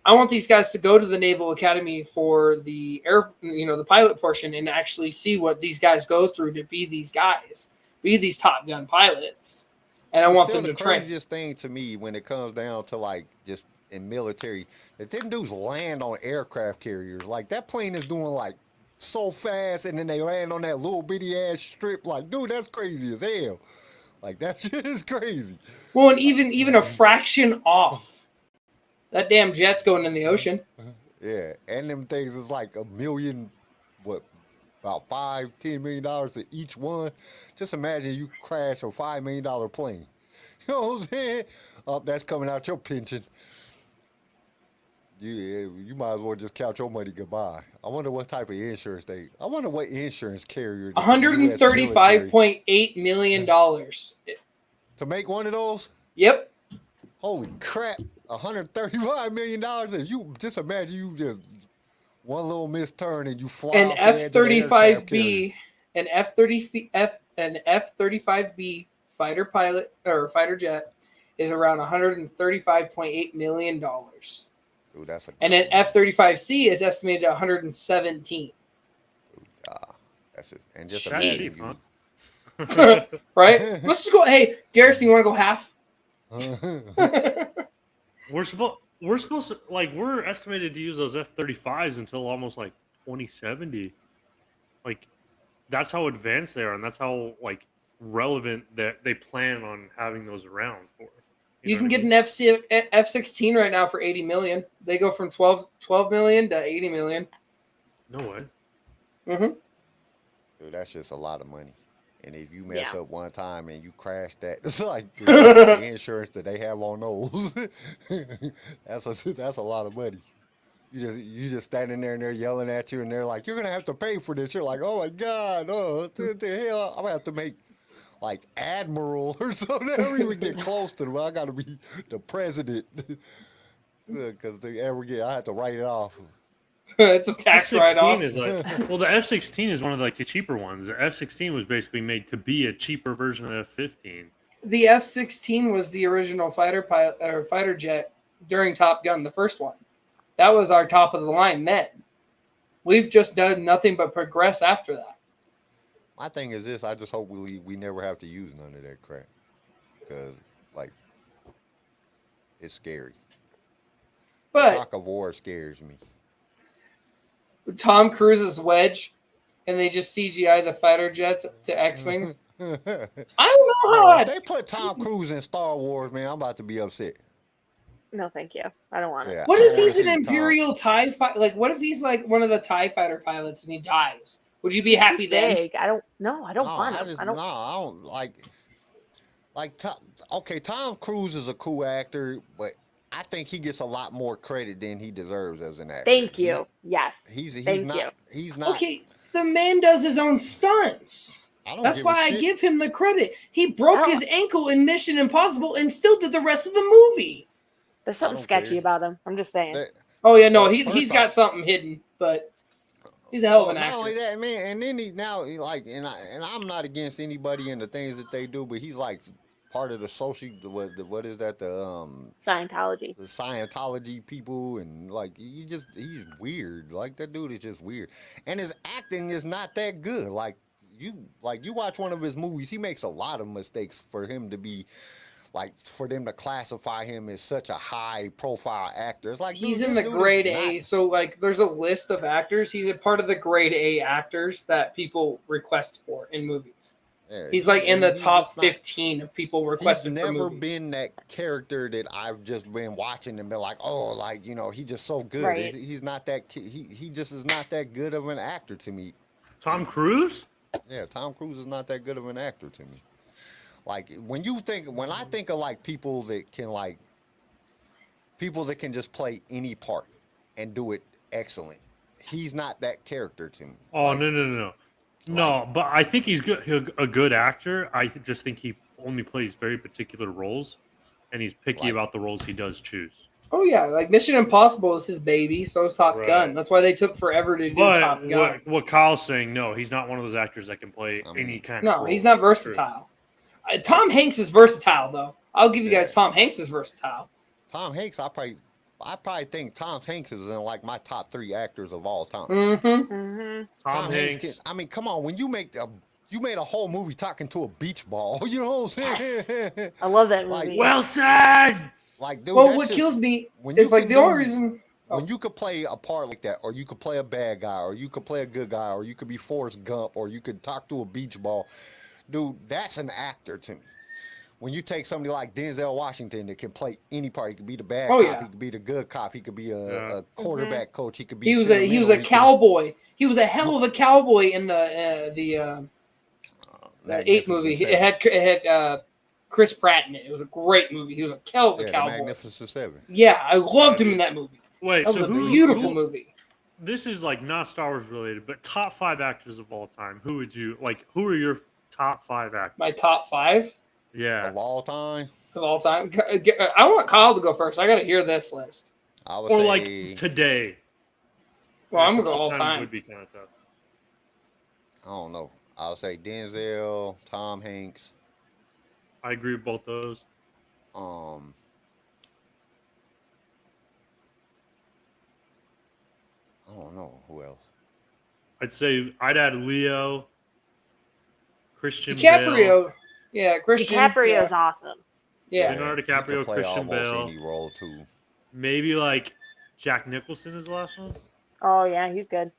F: I want these guys to go to the Naval Academy for the the pilot portion and actually see what these guys go through to be these guys, be these Top Gun pilots. And I want them to train.
D: The craziest thing to me when it comes down to like just in military that them dudes land on aircraft carriers. Like that plane is doing like so fast, and then they land on that little bitty ass strip. Like, dude, that's crazy as hell. Like that shit is crazy.
F: Well, and even a fraction off, that damn jet's going in the ocean.
D: Yeah, and them things is like $1 million, about $5-10 million to each one. Just imagine you crash a $5 million plane. You know what I'm saying? Oh, that's coming out your pension. You might as well just count your money goodbye. I wonder what type of insurance I wonder what insurance carrier.
F: $135.8 million.
D: To make one of those?
F: Yep.
D: Holy crap. $135 million. And you just imagine you just one little misturn and you fly.
F: An F-35B, an F-35B fighter pilot or fighter jet is around $135.8 million.
D: Dude, that's
F: and an F-35C is estimated at 117.
D: That's it. And just imagine
F: right? Let's just go. Hey, Garrison, you want to go half?
E: We're supposed to, like, we're estimated to use those F-35s until almost like 2070. Like, that's how advanced they are, and that's how like relevant that they plan on having those around for.
F: You can get an F-16 right now for $80 million. They go from 12 million to $80 million.
E: No way.
F: Mm-hmm.
D: Dude, that's just a lot of money. And if you mess up one time and you crash that, it's like the insurance that they have on those. that's a lot of money. You just standing there and they're yelling at you and they're like, "You're gonna have to pay for this." You're like, "Oh my God, what the hell? I'm gonna have to make like admiral or something. I don't even get close to them. I got to be the president because they ever get, I have to write it off."
F: It's a tax write-off.
E: Is like, well, the F-16 is one of like the cheaper ones. The F-16 was basically made to be a cheaper version of the F-15.
F: The F-16 was the original fighter jet during Top Gun, the first one. That was our top of the line then. We've just done nothing but progress after that.
D: My thing is this: I just hope we never have to use none of that crap because, like, it's scary.
F: But
D: the talk of war scares me.
F: Tom Cruise's Wedge, and they just CGI the fighter jets to X-wings. I don't know how
D: if they put Tom Cruise in Star Wars, man, I'm about to be upset.
G: No, thank you. I don't want it.
F: What if he's an Imperial TIE pilot? Like, what if he's like one of the TIE fighter pilots and he dies? Would you be happy then?
G: I don't want him.
D: I don't like. Okay, Tom Cruise is a cool actor, but I think he gets a lot more credit than he deserves as an actor.
G: Thank you. Yes.
D: He's
G: not.
F: Okay, the man does his own stunts. That's why I give him the credit. He broke his ankle in Mission Impossible and still did the rest of the movie.
G: There's something sketchy about him. I'm just saying.
F: Oh yeah, no, he's got something hidden, but he's a hell of an actor.
D: Not only that, man, and then I'm not against anybody and the things that they do, but he's like part of the social, what is that?
G: Scientology.
D: The Scientology people, and like he's weird. Like that dude is just weird, and his acting is not that good. Like you watch one of his movies, he makes a lot of mistakes for him to be. Like for them to classify him as such a high profile actor. It's like
F: he's in the grade A. So like there's a list of actors. He's a part of the grade A actors that people request for in movies. Yeah, he's like in the top 15 of people requested for movies. He's never
D: been that character that I've just been watching and been like, oh, like, you know, he's just so good. Right. He's not that, he just is not that good of an actor to me.
E: Tom Cruise?
D: Yeah, Tom Cruise is not that good of an actor to me. Like when I think of like people that can just play any part and do it excellent, he's not that character to me.
E: Oh, no, but I think he's good. A good actor. I just think he only plays very particular roles, and he's picky about the roles he does choose.
F: Oh yeah, like Mission Impossible is his baby, so is Top Gun. That's why they took forever to do Top Gun.
E: What Kyle's saying, no, he's not one of those actors that can play any kind of role.
F: No, he's not versatile. Tom Hanks is versatile, though. I'll give you guys Tom Hanks is versatile.
D: Tom Hanks, I probably think Tom Hanks is in like my top 3 actors of all time.
E: Tom Hanks.
D: I mean, come on, when you made a whole movie talking to a beach ball, you know what I'm saying?
G: I love that movie.
E: Wilson.
D: Like, dude,
F: Well,
D: that's
F: what
D: just,
F: kills me
D: when
F: is
D: you
F: like
D: can
F: the
D: do-
F: only reason.
D: when you could play a part like that, or you could play a bad guy, or you could play a good guy, or you could be Forrest Gump, or you could talk to a beach ball, dude, that's an actor to me. When you take somebody like Denzel Washington that can play any part, he could be the bad
F: Oh,
D: cop,
F: yeah.
D: he could be the good cop, he could be
E: Yeah.
D: a quarterback coach, he could be
F: He was a
D: sentimental, he could-
F: cowboy. He was a hell of a cowboy in the Eight
D: Magnificent
F: movie.
D: Seven.
F: It had Chris Pratt in it. It was a great movie. He was a hell of a
D: Yeah, the
F: cowboy.
D: Magnificent Seven.
F: Yeah, I loved him in that movie.
E: Wait,
F: That
E: so
F: was a
E: who?
F: beautiful movie.
E: This is like not Star Wars related, but top 5 actors of all time. Who would you like? Who are your top 5 actors?
F: My top 5
E: Yeah,
D: Of all time,
F: of all time. I want Kyle to go first. I got to hear this list.
D: I would
E: or
D: say,
E: like today.
F: Well, I'm gonna go
E: All
F: all time.
E: would be kind of tough.
D: I don't know. I would say Denzel, Tom Hanks,
E: I agree with both those.
D: I don't know who else.
E: I'd say I'd add Leo, Christian
F: DiCaprio.
E: Bale.
F: Yeah, Christian.
G: DiCaprio's
F: Yeah.
G: awesome.
F: Yeah.
E: Leonardo
D: he could
E: DiCaprio,
D: play
E: Christian
D: almost
E: Bale.
D: any role too.
E: Maybe like Jack Nicholson is the last one.
G: Oh yeah, he's good.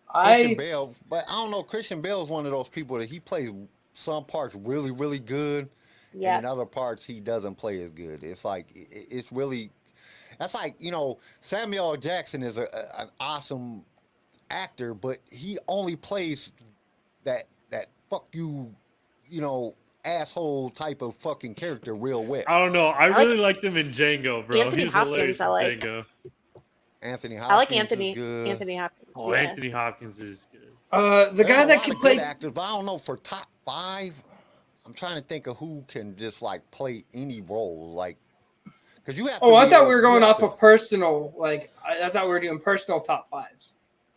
D: Christian Bale, but I don't know. Christian Bale is one of those people that he plays some parts really, really good,
G: Yeah.
D: and in other parts he doesn't play as good. It's like it's really, that's like, you know, Samuel L. Jackson is an awesome actor, but he only plays that fuck you, you know, asshole type of fucking character real well.
E: I don't know. I really liked him in Django, bro.
G: Anthony
E: He was
G: Hopkins,
E: hilarious
G: I
E: in
G: like.
E: Django.
D: Anthony Hopkins
G: I like
D: is
G: Anthony
D: good.
G: Hopkins.
E: Oh,
G: yeah.
E: Anthony Hopkins is good.
F: The
D: There's
F: guy
D: a
F: that
D: lot
F: can
D: of
F: play.
D: good actors, but I don't know for top 5. I'm trying to think of who can just like play any role, like, because you have.
F: Oh,
D: to
F: I
D: be
F: thought we were going
D: you have
F: off
D: to-
F: of personal. Like I thought we were doing personal top 5s.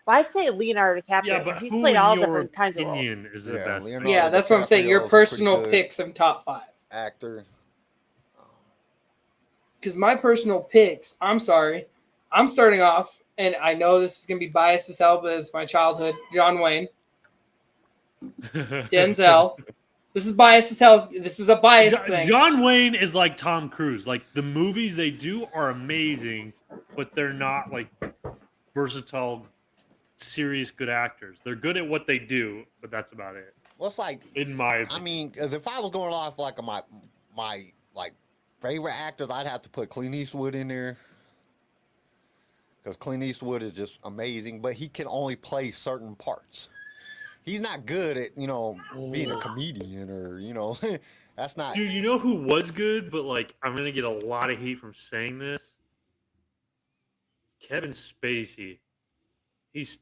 G: Well, I'd say Leonardo DiCaprio
E: Yeah, but
G: because he's
E: who
G: played
E: in
G: all
E: your
G: different kinds of roles.
E: opinion is the
D: Yeah,
E: best?
D: Leonardo
F: Yeah, that's what I'm saying. Your
D: DiCaprio is a pretty
F: personal
D: good
F: picks of top 5.
D: actor.
F: Because my personal picks, I'm sorry, I'm starting off, and I know this is gonna be biased as hell, but it's my childhood. John Wayne, Denzel. This is biased as hell. This is a biased thing.
E: John Wayne is like Tom Cruise. Like the movies they do are amazing, but they're not like versatile, serious good actors. They're good at what they do, but that's about it.
D: Well, it's like,
E: In my
D: I
E: opinion.
D: mean, 'cause if I was going off like my like favorite actors, I'd have to put Clint Eastwood in there. Because Clint Eastwood is just amazing, but he can only play certain parts. He's not good at, you know, being a comedian or, you know, that's not.
E: Dude, you know who was good, but like I'm gonna get a lot of hate from saying this? Kevin Spacey. He's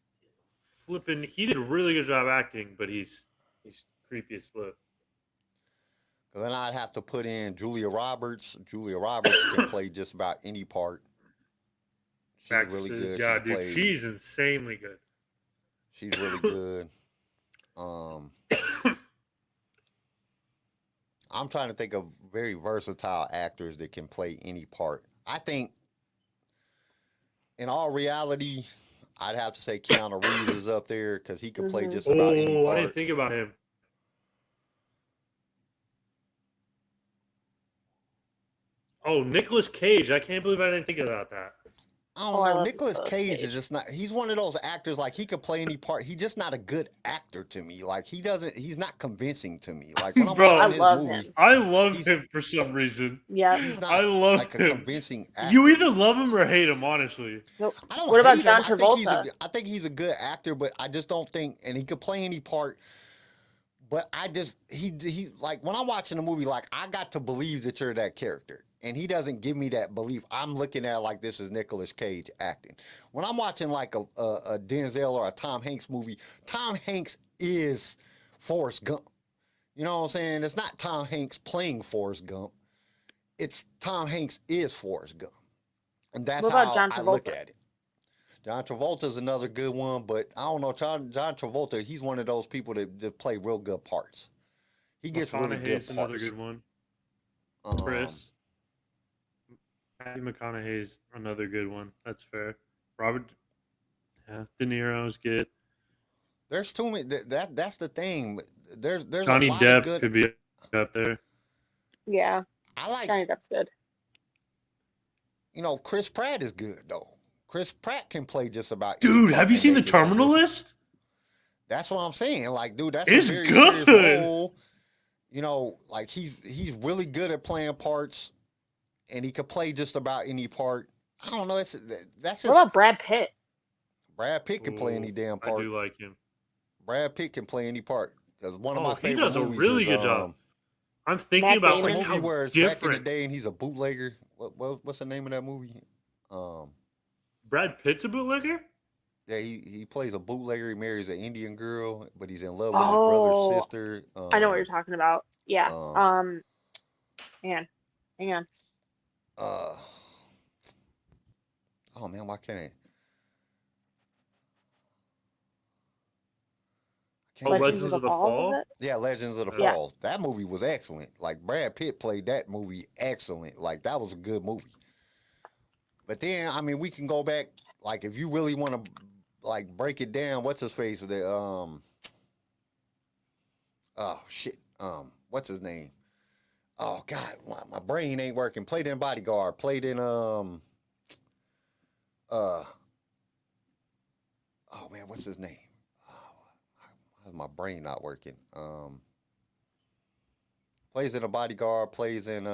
E: flipping. He did a really good job acting, but he's creepy as flip.
D: Then I'd have to put in Julia Roberts. Julia Roberts can play just about any part. She's really
E: Actresses,
D: good.
E: yeah,
D: She
E: dude,
D: plays-
E: she's insanely good.
D: She's really good. I'm trying to think of very versatile actors that can play any part. I think, in all reality, I'd have to say Keanu Reeves is up there because he can play just about any
E: Oh, I
D: part.
E: didn't think about him. Oh, Nicolas Cage. I can't believe I didn't think about that.
D: I
G: Oh,
D: don't
G: I
D: know.
G: love
D: Nicolas
G: Nicolas
D: Cage
G: Cage.
D: is just not. He's one of those actors like he could play any part. He's just not a good actor to me. Like he doesn't. He's not convincing to me. Like when I'm
E: Bro,
D: watching
G: I
D: his
G: love
D: movie,
G: him.
E: I love
D: He's-
E: him for some reason.
G: Yeah.
D: he's not
E: I love
D: like a
E: him.
D: convincing actor.
E: You either love him or hate him, honestly.
G: Nope.
D: I don't
G: What about
D: hate
G: John
D: him. I think
G: Travolta?
D: I think he's a good actor, but I just don't think, and he could play any part. But I just he like when I'm watching a movie, like I got to believe that you're that character, and he doesn't give me that belief. I'm looking at it like this is Nicolas Cage acting. When I'm watching like a Denzel or a Tom Hanks movie, Tom Hanks is Forrest Gump. You know what I'm saying? It's not Tom Hanks playing Forrest Gump. It's Tom Hanks is Forrest Gump, and that's
G: What about
D: how
G: John
D: I look
G: Travolta?
D: at it. John Travolta's another good one, but I don't know. John Travolta, he's one of those people that play real good parts. He gets really good
E: McConaughey's another
D: parts.
E: good one.
D: Um,
E: Chris. Matthew McConaughey's another good one. That's fair. Robert. Yeah. De Niro's good.
D: There's too many. That's the thing. There's
E: Johnny
D: a lot
E: Depp
D: of good.
E: could be up there.
G: Yeah.
D: I like,
G: Johnny Depp's good.
D: Chris Pratt is good though. Chris Pratt can play just about.
E: Dude, have you seen The Terminal List?
D: That's what I'm saying. Like, dude, that's
E: It's
D: a very
E: good.
D: serious role. Like he's really good at playing parts, and he could play just about any part. I don't know. That's just.
G: What about Brad Pitt?
D: Brad Pitt can play any damn part.
E: I do like him.
D: Brad Pitt can play any part because one of my favorite
E: he does a
D: movies
E: really
D: is,
E: good job. I'm thinking
G: Matt
E: about
G: Damon.
E: like
D: movie
E: how
D: where it's
E: different.
D: back in the day and he's a bootlegger. What's the name of that movie?
E: Brad Pitt's a bootlegger?
D: Yeah, he plays a bootlegger. He marries an Indian girl, but he's in love with his brother's sister.
G: I know what you're talking about. Yeah. Hang on.
D: Oh man, why can't I?
E: Legends of the Fall?
G: Is it?
D: Yeah, Legends of the Fall. That movie was excellent. Like Brad Pitt played that movie excellent. Like that was a good movie. But then, I mean, we can go back. Like if you really want to, like break it down. What's his face with the Oh shit. What's his name? Oh God, my brain ain't working. Played in Bodyguard. Played in Oh man, what's his name? How's my brain not working? Plays in a Bodyguard. Plays in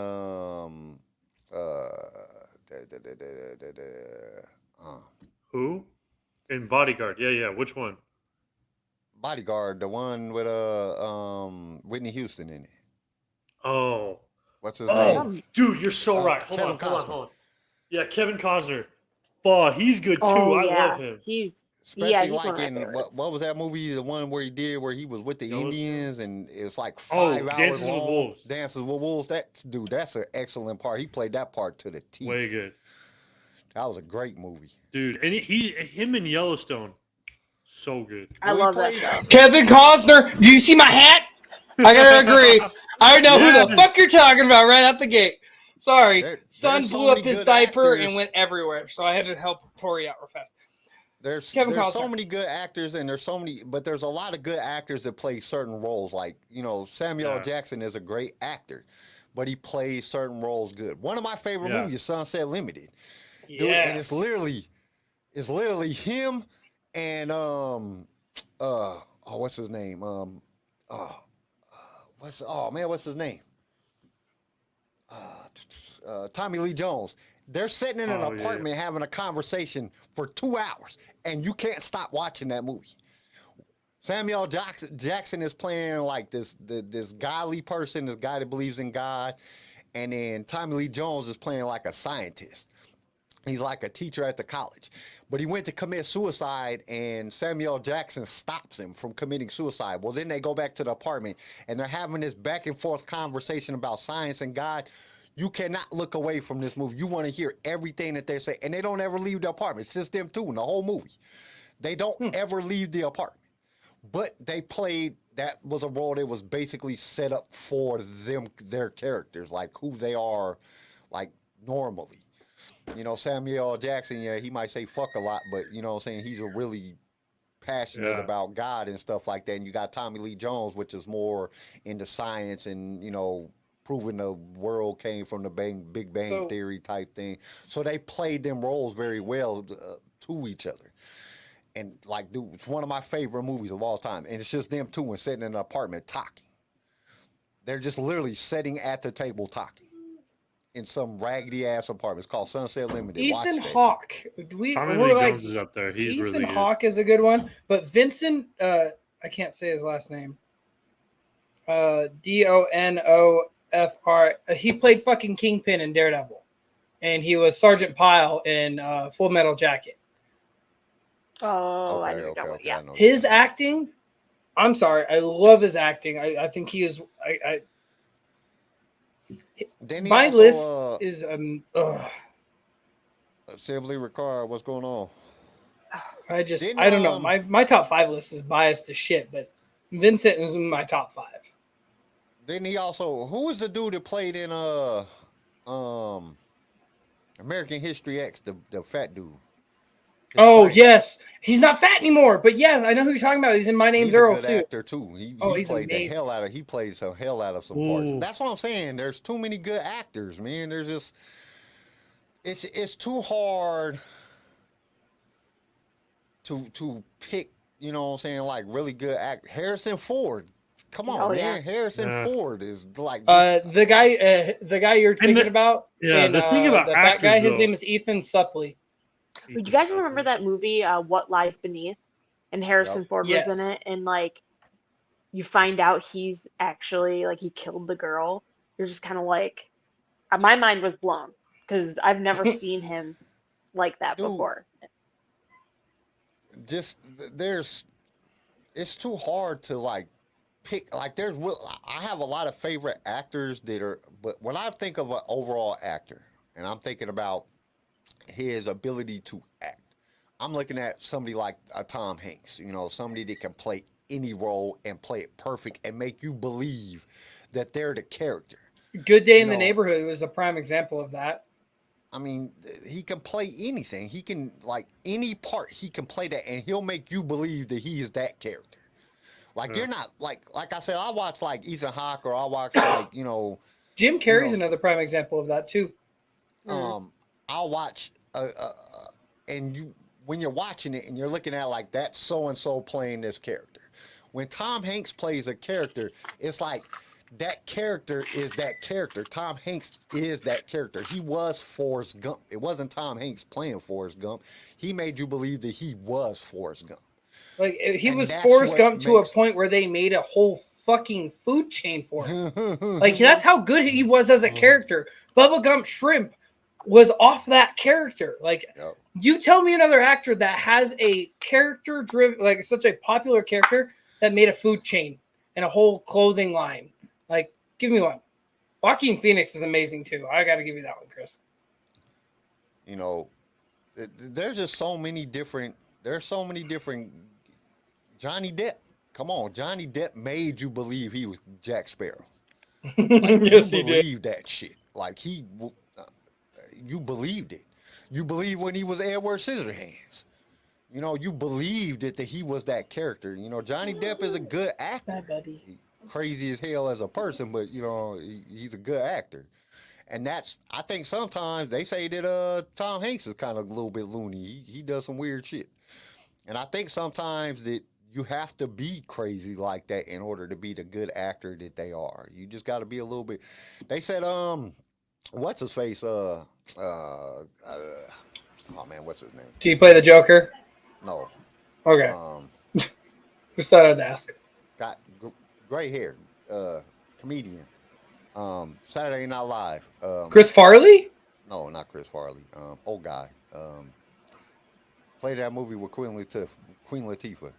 E: Who? In Bodyguard. Yeah. Which one?
D: Bodyguard, the one with Whitney Houston in it.
E: Oh.
D: What's his name?
E: Oh, dude, you're so right. Hold on. Yeah, Kevin Costner. Oh, he's good too. I love him.
D: Especially
G: he's
D: like in what was that movie? The one where he was with the Indians and it's like 5 hours
E: Dances
D: long.
E: with Wolves.
D: Dances with Wolves. That's an excellent part. He played that part to the T.
E: Way good.
D: That was a great movie,
E: dude. And him in Yellowstone, so good.
G: I love that show.
F: Kevin Costner. Do you see my hat? I gotta agree. I know who the fuck you're talking about right out the gate. Sorry, son blew up his diaper and went everywhere, so I had to help Tori out real fast.
D: There's so many good actors, and there's a lot of good actors that play certain roles. Like Samuel L. Jackson is a great actor, but he plays certain roles good. One of my favorite movies, Sunset Limited. Dude, and it's literally him and what's his name? What's his name? Tommy Lee Jones. They're sitting in an apartment having a conversation for 2 hours, and you can't stop watching that movie. Samuel Jackson is playing like this godly person, this guy that believes in God, and then Tommy Lee Jones is playing like a scientist. He's like a teacher at the college, but he went to commit suicide, and Samuel Jackson stops him from committing suicide. Well, then they go back to the apartment, and they're having this back and forth conversation about science and God. You cannot look away from this movie. You want to hear everything that they say, and they don't ever leave the apartment. It's just them two in the whole movie. They don't ever leave the apartment, but they played. That was a role that was basically set up for them, their characters, like who they are, like normally. Samuel L. Jackson, he might say fuck a lot, but what I'm saying, he's a really passionate about God and stuff like that. And you got Tommy Lee Jones, which is more into science and, proving the world came from the Big Bang Theory type thing. So they played them roles very well to each other. And like, dude, it's one of my favorite movies of all time. And it's just them two and sitting in an apartment talking. They're just literally sitting at the table talking. In some raggedy ass apartment. It's called Sunset Limited.
F: Ethan Hawke.
E: Tommy Lee Jones is up there. He's really good.
F: Ethan Hawke is a good one, but Vincent, I can't say his last name. Donofr. He played fucking Kingpin in Daredevil, and he was Sergeant Pyle in Full Metal Jacket.
G: Oh, I know. Yeah.
F: His acting. I'm sorry. I love his acting. I think he is. My list is
D: Assembly Ricard, what's going on?
F: I don't know. My top 5 list is biased as shit, but Vincent is in my top 5.
D: Then he also, who was the dude that played in American History X, the fat dude?
F: Oh yes, he's not fat anymore. But yes, I know who you're talking about. He's in My Name's
D: He's
F: Earl
D: a good
F: too.
D: actor too. He
F: He's
D: played the
F: amazing.
D: hell out of. He plays the hell out of some parts. That's what I'm saying. There's too many good actors, man. There's just it's too hard to pick. You know what I'm saying? Like really good act. Harrison Ford. Come on, man. Harrison Ford is like
F: the guy you're thinking about.
E: Yeah,
F: and,
E: the thing about
F: the
E: actors,
F: fat guy, his
E: though,
F: name is Ethan Suplee.
G: Do you guys remember that movie, What Lies Beneath? And Harrison Ford was in
F: Yes.
G: it, and like you find out he's actually like he killed the girl. You're just kind of like, my mind was blown because I've never seen him like that before.
D: Just it's too hard to like pick. Like I have a lot of favorite actors that are, but when I think of an overall actor, and I'm thinking about his ability to act, I'm looking at somebody like Tom Hanks. You know, somebody that can play any role and play it perfect and make you believe that they're the character.
F: Good Day in the Neighborhood was a prime example of that.
D: I mean, he can play anything. He can, like, any part, he can play that, and he'll make you believe that he is that character. Like, you're not, like I said, I watch, like, Ethan Hawke, or I watch, like, you know.
F: Jim Carrey's another prime example of that, too.
D: I'll watch, and when you're watching it, and you're looking at, like, that so-and-so playing this character. When Tom Hanks plays a character, it's like, that character is that character. Tom Hanks is that character. He was Forrest Gump. It wasn't Tom Hanks playing Forrest Gump. He made you believe that he was Forrest Gump.
F: Like he was Forrest Gump to a point where they made a whole fucking food chain for him. Like that's how good he was as a character. Bubba Gump Shrimp was off that character. Like you tell me another actor that has a character driven, like such a popular character that made a food chain and a whole clothing line. Like, give me one. Joaquin Phoenix is amazing too. I got to give you that one, Chris.
D: You know, there's just so many different. There's so many different. Johnny Depp. Come on, Johnny Depp made you believe he was Jack Sparrow. Like,
F: yes,
D: you
F: he
D: believed
F: did.
D: that shit. Like you believed it. You believed when he was Edward Scissorhands. You know, you believed it that he was that character. You know, Johnny Depp is a good actor.
F: Bye, buddy.
D: Crazy as hell as a person, but you know he's a good actor, and I think sometimes they say that Tom Hanks is kind of a little bit loony. He does some weird shit, and I think sometimes that you have to be crazy like that in order to be the good actor that they are. You just got to be a little bit. They said what's his face oh man, what's his name?
F: Do you play the Joker?
D: No.
F: Okay. Just thought I'd ask.
D: Got gray hair, comedian. Saturday Night Live.
F: Chris Farley?
D: No, not Chris Farley. Old guy. Played that movie with Queen Latifah.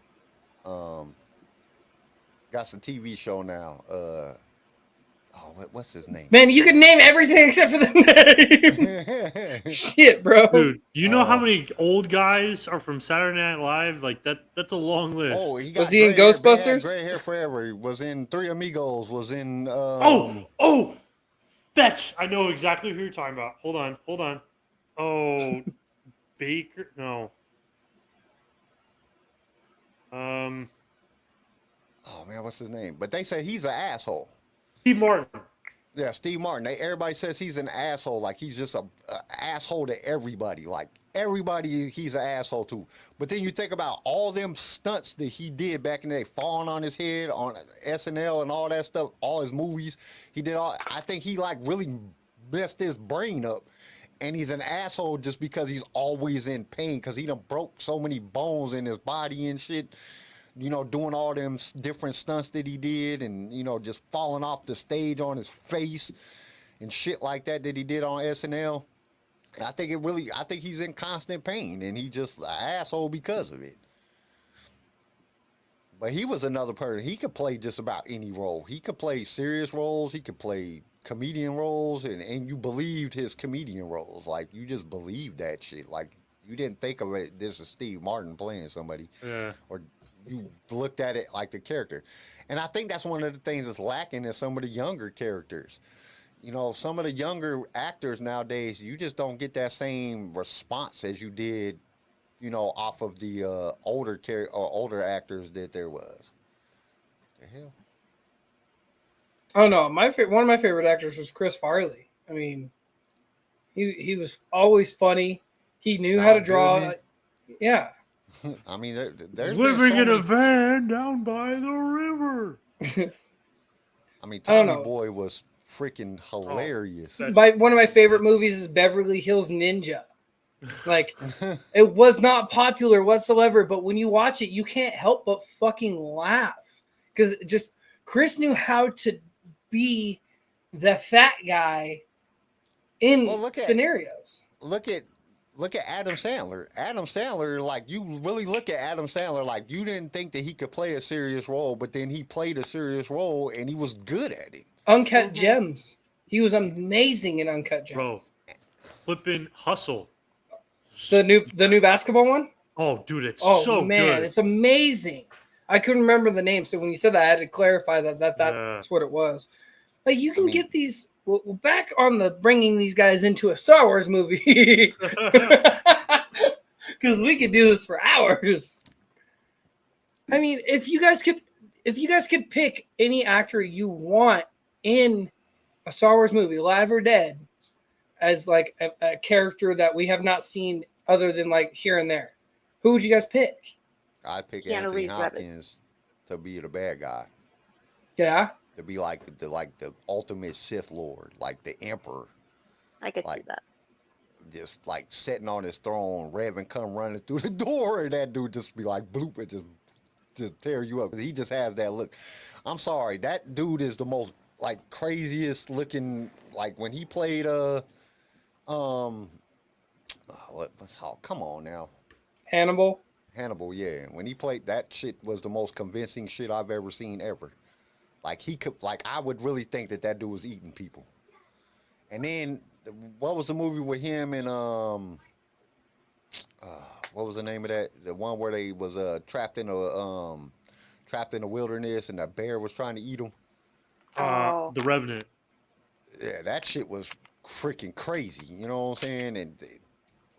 D: Got some TV show now. What's his name?
F: Man, you can name everything except for the name. Shit, bro.
E: Dude, you know how many old guys are from Saturday Night Live? Like that's a long list.
D: Oh,
F: was he in Ghostbusters?
D: Gray hair forever. He was in Three Amigos. Was in.
E: Fetch. I know exactly who you're talking about. Hold on. Oh, Baker. No.
D: Oh man, what's his name? But they say he's an asshole.
E: Steve Martin.
D: Yeah, Steve Martin. Everybody says he's an asshole. Like he's just a asshole to everybody. Like everybody, he's an asshole to. But then you think about all them stunts that he did back in the day, falling on his head on SNL and all that stuff. All his movies, he did all. I think he like really messed his brain up, and he's an asshole just because he's always in pain because he done broke so many bones in his body and shit. You know, doing all them different stunts that he did and, you know, just falling off the stage on his face and shit like that he did on SNL. I think he's in constant pain and he just an asshole because of it. But he was another person. He could play just about any role. He could play serious roles. He could play comedian roles and you believed his comedian roles. Like, you just believed that shit. Like, you didn't think of it, this is Steve Martin playing somebody.
E: Yeah.
D: Or you looked at it like the character. And I think that's one of the things that's lacking in some of the younger characters. You know, some of the younger actors nowadays, you just don't get that same response as you did you know, off of the older actors that there was. The hell?
F: Oh no, one of my favorite actors was Chris Farley. I mean, he was always funny. He knew how to draw.
D: Goodman.
F: Yeah.
D: I mean, there's been
E: Living
D: so
E: in a
D: many.
E: van down by the river.
D: I mean,
F: I don't
D: Tommy
F: know.
D: Boy was freaking hilarious.
F: One of my favorite movies is Beverly Hills Ninja. Like, it was not popular whatsoever, but when you watch it, you can't help but fucking laugh because just Chris knew how to be the fat guy in scenarios.
D: Look at Adam Sandler. Adam Sandler, like, you really look at Adam Sandler, like, you didn't think that he could play a serious role, but then he played a serious role and he was good at it.
F: Uncut Gems. He was amazing in Uncut Gems.
E: Bro, flipping Hustle.
F: The new basketball one?
E: Oh, dude, it's
F: oh,
E: so
F: man,
E: good.
F: It's amazing. I couldn't remember the name, so when you said that, I had to clarify that's what it was. Like, you can get these back on the bringing these guys into a Star Wars movie because we could do this for hours. I mean, if you guys could pick any actor you want in a Star Wars movie, live or dead, as like a character that we have not seen other than like here and there, who would you guys pick?
D: I'd pick
G: Keanu
D: Anthony
G: Reeves,
D: Hopkins to be the bad guy.
F: Yeah.
D: To be like the ultimate Sith Lord, like the Emperor.
G: I could see that.
D: Just like sitting on his throne, Revan come running through the door, and that dude just be like bloop and just tear you up. He just has that look. I'm sorry, that dude is the most like craziest looking. Like when he played what's called? Come on now,
F: Hannibal,
D: yeah. When he played that shit was the most convincing shit I've ever seen ever. Like he could, like I would really think that dude was eating people. And then, what was the movie with him and what was the name of that? The one where they was trapped in the wilderness and the bear was trying to eat them.
E: The Revenant.
D: Yeah, that shit was freaking crazy. You know what I'm saying? And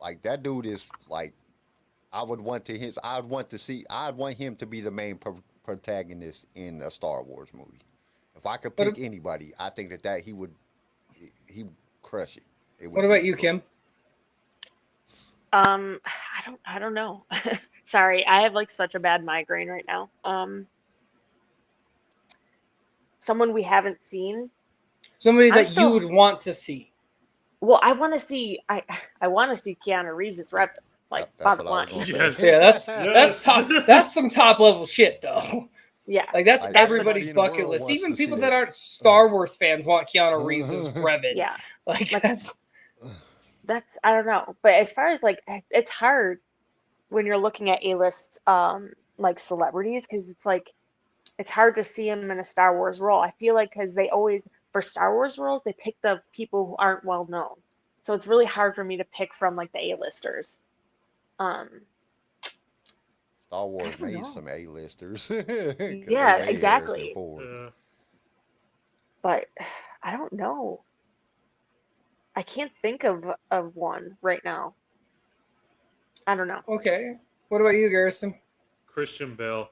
D: like that dude is like, I'd want him to be the main protagonist in a Star Wars movie. If I could pick anybody, I think that he would crush it.
F: What about you, Kim?
G: I don't know. Sorry, I have like such a bad migraine right now. Someone we haven't seen.
F: Somebody that you would want to see.
G: Well, I want to see Keanu Reeves as Revan. Like bottom line.
F: Yes. Yeah, that's top. That's some top level shit, though.
G: Yeah,
F: like that's everybody's bucket list. Even people that aren't Star Wars fans want Keanu Reeves as Revan.
G: Yeah,
F: like
G: that's I don't know. But as far as like, it's hard when you're looking at A-list like celebrities because it's like it's hard to see him in a Star Wars role. I feel like because they always for Star Wars roles they pick the people who aren't well known, so it's really hard for me to pick from like the A-listers.
D: Star Wars made some A-listers.
G: Yeah, exactly. But I don't know. I can't think of one right now. I don't know.
F: Okay. What about you, Garrison?
E: Christian Bale.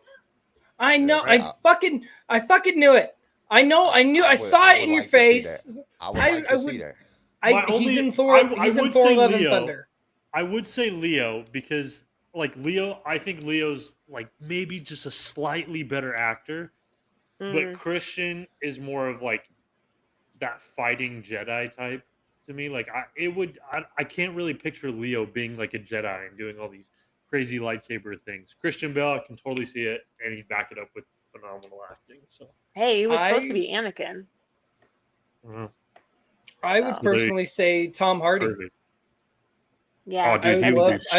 F: I know. I fucking knew it. I knew. I saw it in your face.
D: I would like to see that.
F: He's in Thor. He's in Thor: Love and Thunder.
E: I would say Leo because, like Leo, I think Leo's like maybe just a slightly better actor, but Christian is more of like that fighting Jedi type to me. Like I can't really picture Leo being like a Jedi and doing all these crazy lightsaber things. Christian Bale, I can totally see it, and he'd back it up with phenomenal acting. So
G: hey, he was supposed to be Anakin.
F: I would personally say Tom Hardy.
E: Perfect.
G: Yeah,
E: dude,
F: I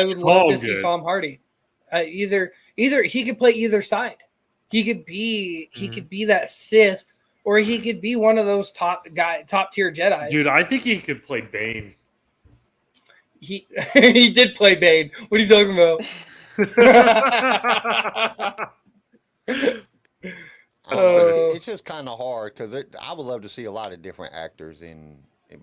F: would love to see Tom Hardy. Either he could play either side. He could be that Sith, or he could be one of those top tier Jedis.
E: Dude, I think he could play Bane.
F: He did play Bane. What are you talking about?
D: It's just kind of hard because I would love to see a lot of different actors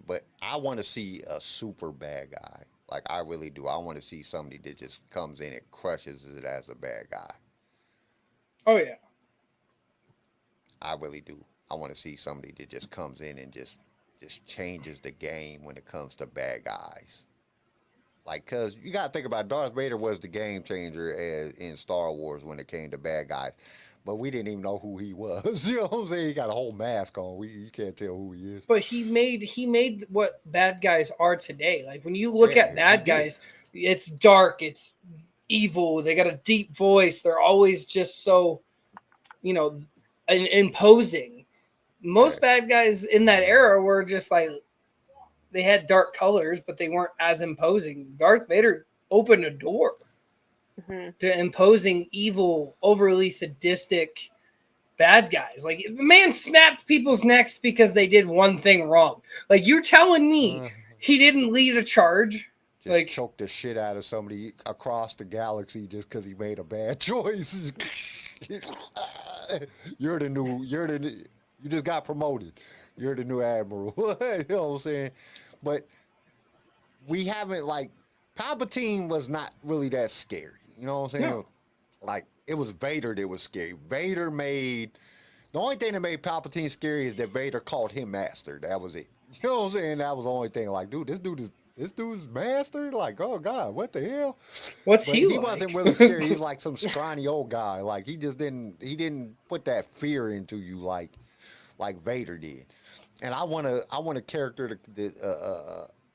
D: but I want to see a super bad guy. Like I really do. I want to see somebody that just comes in and crushes it as a bad guy.
F: Oh yeah.
D: I really do. I want to see somebody that just comes in and just changes the game when it comes to bad guys. Like, cause you gotta think about Darth Vader was the game changer in Star Wars when it came to bad guys, but we didn't even know who he was. You know what I'm saying? He got a whole mask on. You can't tell who he is.
F: But he made what bad guys are today. Like when you look at bad guys, it's dark, it's evil. They got a deep voice. They're always just so, imposing. Most bad guys in that era were just like, they had dark colors, but they weren't as imposing. Darth Vader opened a door to imposing, evil, overly sadistic bad guys. Like the man snapped people's necks because they did one thing wrong. Like you're telling me he didn't lead a charge?
D: Just like choked the shit out of somebody across the galaxy just because he made a bad choice. You just got promoted. You're the new admiral. You know what I'm saying? But we haven't, like, Palpatine was not really that scary. You know what I'm saying? No. Like, it was Vader that was scary. The only thing that made Palpatine scary is that Vader called him master. That was it. You know what I'm saying? That was the only thing. Like, dude, this dude's master? Like, oh, God, what the hell?
F: He like?
D: Wasn't really scary. He was like some scrawny old guy. Like, he didn't put that fear into you like Vader did. And I want a character,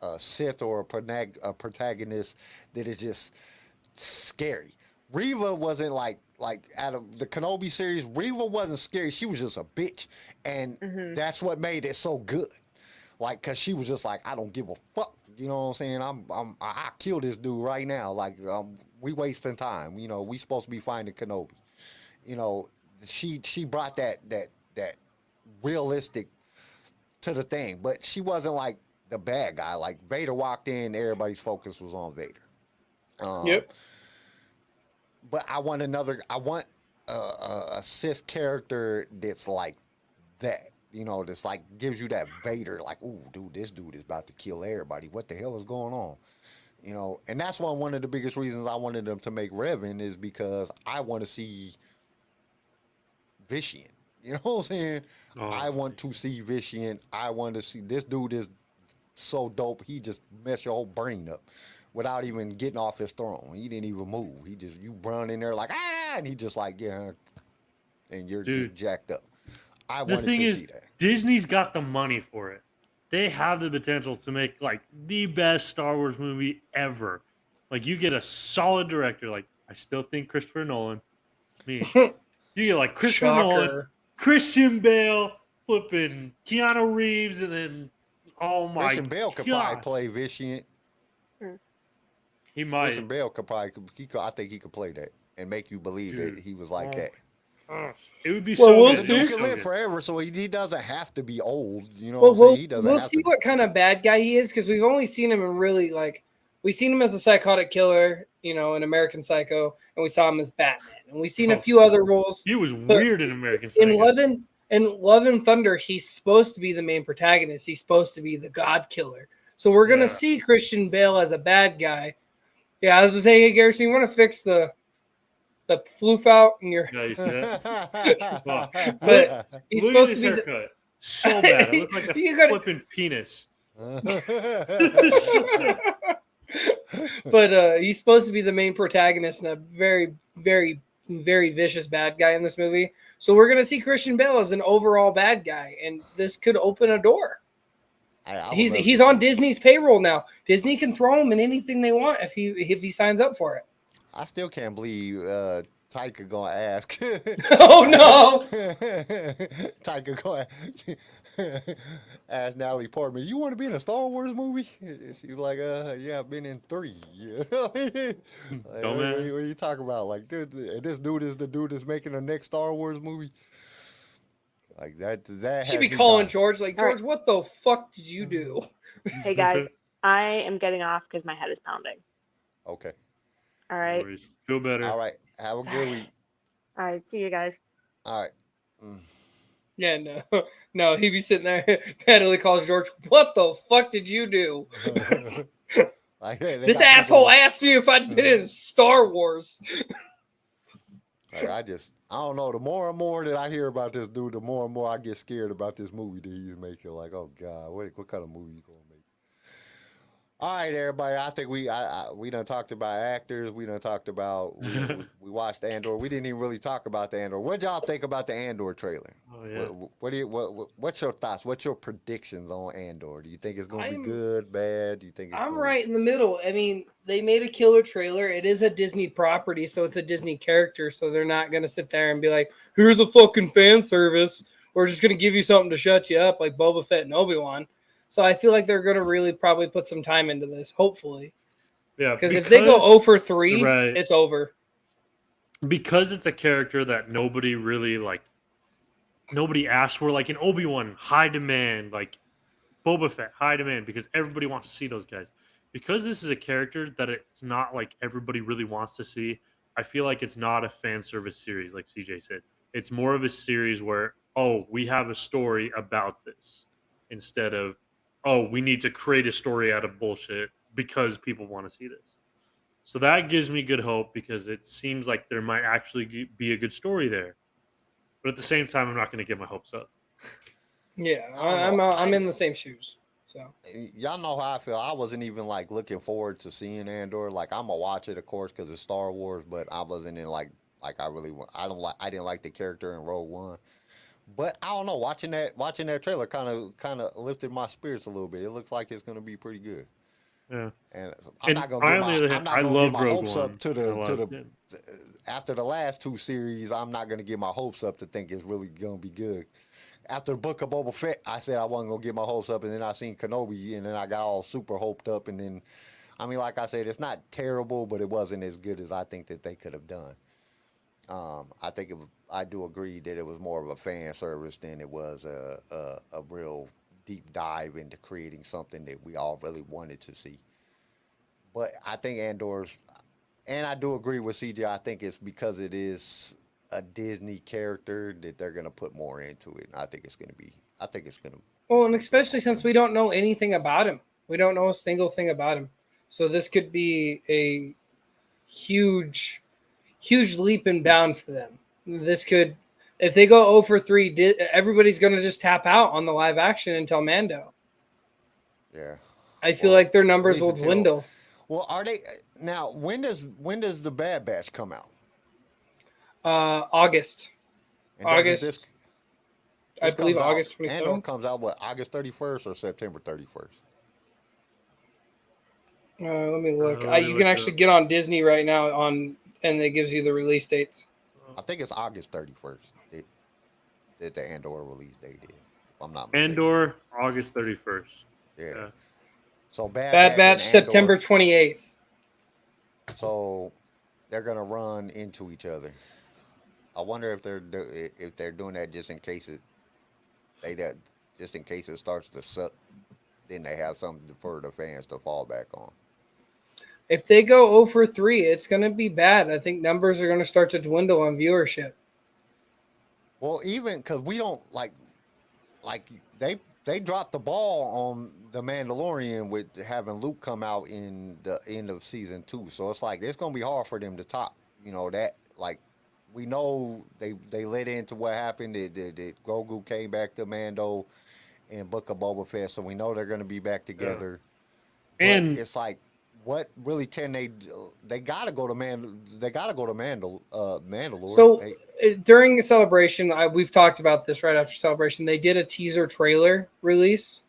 D: a Sith or a protagonist that is just scary. Reva wasn't like out of the Kenobi series. Reva wasn't scary. She was just a bitch, and that's what made it so good. Like, cause she was just like, I don't give a fuck. You know what I'm saying? I kill this dude right now. Like, we wasting time. You know, we supposed to be finding Kenobi. You know, she brought that realistic to the thing, but she wasn't like the bad guy. Like Vader walked in, everybody's focus was on Vader.
F: Yep.
D: But I want a Sith character that's like that. You know, that's like gives you that Vader, like, ooh, dude, this dude is about to kill everybody. What the hell is going on? You know, and that's one of the biggest reasons I wanted them to make Revan is because I want to see Vitian. You know what I'm saying? Oh. I want to see Vitian. I want to see this dude is so dope. He just messed your whole brain up without even getting off his throne. He didn't even move. You run in there like, and he just like, yeah, and you're just jacked up. I wanted to see that.
E: Disney's got the money for it. They have the potential to make like the best Star Wars movie ever. Like you get a solid director. Like I still think Christopher Nolan. It's me. You get like Christopher Nolan. Christian Bale, flipping Keanu Reeves, and then
D: Christian Bale could probably play Vitian.
E: He might.
D: Christian Bale could probably. I think he could play that and make you believe that he was like that.
E: It would be so.
F: We'll
E: good.
F: see.
D: He can live forever, so he doesn't have to be old. You know what I'm saying? He doesn't.
F: We'll see what kind of bad guy he is because we've only seen him in really like we've seen him as a psychotic killer, in American Psycho, and we saw him as Batman. And we've seen a few other roles.
E: He was weird in American Psycho.
F: In Love and Thunder, he's supposed to be the main protagonist. He's supposed to be the God Killer. So we're going to see Christian Bale as a bad guy. Yeah, I was saying, hey, Garrison, you want to fix the floof out in your...
E: Yeah, you see that?
F: But he's
E: Look
F: supposed to be...
E: Haircut. So bad. I look like a flipping penis.
F: But he's supposed to be the main protagonist and a very, very, very vicious bad guy in this movie. So we're going to see Christian Bale as an overall bad guy, and this could open a door. He's on Disney's payroll now. Disney can throw him in anything they want if he signs up for it.
D: I still can't believe Taika gonna ask.
F: Oh no!
D: Taika gonna ask Natalie Portman, "You want to be in a Star Wars movie?" She's like, "Yeah, I've been in 3." Like, what are you talking about? Like, dude, this dude is the dude that's making the next Star Wars movie. Like that.
F: She'd be calling George, like, George, what the fuck did you do?
G: Hey guys, I am getting off because my head is pounding.
D: Okay.
G: All right.
E: Feel better.
D: All right. Have a good week.
G: All right. See you guys.
D: All right.
F: Yeah, no, he'd be sitting there. Natalie calls George, what the fuck did you do?
D: Like they
F: This
D: got
F: asshole
D: people-
F: asked me if I'd been in Star Wars.
D: Like, I don't know. The more and more that I hear about this dude, the more and more I get scared about this movie that he's making. Like, oh God, what kind of movie you gonna make? All right, everybody. I think we done talked about actors. We done talked about we watched Andor. We didn't even really talk about the Andor. What y'all think about the Andor trailer?
E: Oh yeah.
D: What's your thoughts? What's your predictions on Andor? Do you think it's gonna be good, bad? Do you think
F: I'm right in the middle. I mean, they made a killer trailer. It is a Disney property, so it's a Disney character. So they're not gonna sit there and be like, "Here's a fucking fan service. We're just gonna give you something to shut you up," like Boba Fett and Obi-Wan. So I feel like they're gonna really probably put some time into this. Hopefully,
E: Yeah.
F: because if they go 0 for 3,
E: right.
F: it's over.
E: Because it's a character that nobody really nobody asked for, like in Obi-Wan, high demand, like Boba Fett, high demand, because everybody wants to see those guys. Because this is a character that it's not like everybody really wants to see, I feel like it's not a fan service series, like CJ said. It's more of a series where, oh, we have a story about this, instead of, oh, we need to create a story out of bullshit because people want to see this. So that gives me good hope, because it seems like there might actually be a good story there. But at the same time, I'm not going to get my hopes up.
F: Yeah,
D: don't know.
F: I'm in the same shoes. So
D: Y'all know how I feel. I wasn't even like looking forward to seeing Andor. Like I'm gonna watch it, of course, because it's Star Wars. But I wasn't in like I really want. I didn't like the character in Rogue One. But I don't know. Watching that trailer kind of lifted my spirits a little bit. It looks like it's gonna be pretty good.
E: Yeah.
D: And
E: On the other hand, I love
D: get my
E: Rogue
D: hopes
E: One.
D: up to the after the last two series. I'm not gonna get my hopes up to think it's really gonna be good. After the Book of Boba Fett, I said I wasn't gonna get my hopes up, and then I seen Kenobi, and then I got all super hoped up, and then, I mean, like I said, it's not terrible, but it wasn't as good as I think that they could have done. I think I do agree that it was more of a fan service than it was a real deep dive into creating something that we all really wanted to see. But I think Andor's, and I do agree with CJ. I think it's because it is a Disney character that they're gonna put more into it. And I think it's gonna.
F: well, and especially since we don't know anything about him, we don't know a single thing about him. So this could be a huge leap and bound for them. This could, if they go 0 for 3, everybody's gonna just tap out on the live action until Mando.
D: Yeah.
F: I feel like their numbers will dwindle.
D: Well, are they now? When does the Bad Batch come out?
F: August.
D: And doesn't
F: August. I believe
D: comes
F: August
D: out-
F: 27th.
D: Andor comes out what, August 31st or September 31st?
F: Let me look.
E: Let me
F: You
E: look
F: can
E: it
F: actually
E: up.
F: get on Disney right now and it gives you the release dates.
D: I think it's August 31st. That the Andor release date is. If I'm not mistaken.
E: Andor, August 31st.
D: Yeah. So Bad
F: Bad Batch
D: and
F: September
D: Andor,
F: 28th.
D: so they're gonna run into each other. I wonder if they're doing that just in case it starts to suck. Then they have something for the fans to fall back on.
F: If they go 0 for 3, it's going to be bad. I think numbers are going to start to dwindle on viewership.
D: Well, even because we don't like they dropped the ball on the Mandalorian with having Luke come out in the end of season 2. So it's like it's gonna be hard for them to top. You know that, like, we know they led into what happened. That Grogu came back to Mando in Book of Boba Fett, so we know they're gonna be back together.
E: Yeah. And
D: but it's like, what really can they do? They gotta go to Mandalore.
F: So during the celebration, we've talked about this right after celebration. They did a teaser trailer release.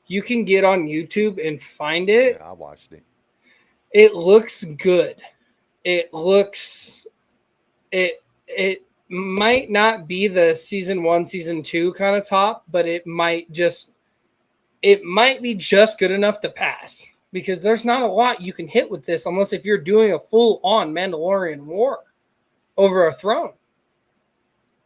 F: You can get on YouTube and find it.
D: Yeah, I watched it.
F: It looks good. It might not be the season 1, season 2 kind of top, but it might be just good enough to pass, because there's not a lot you can hit with this unless if you're doing a full-on Mandalorian war over a throne.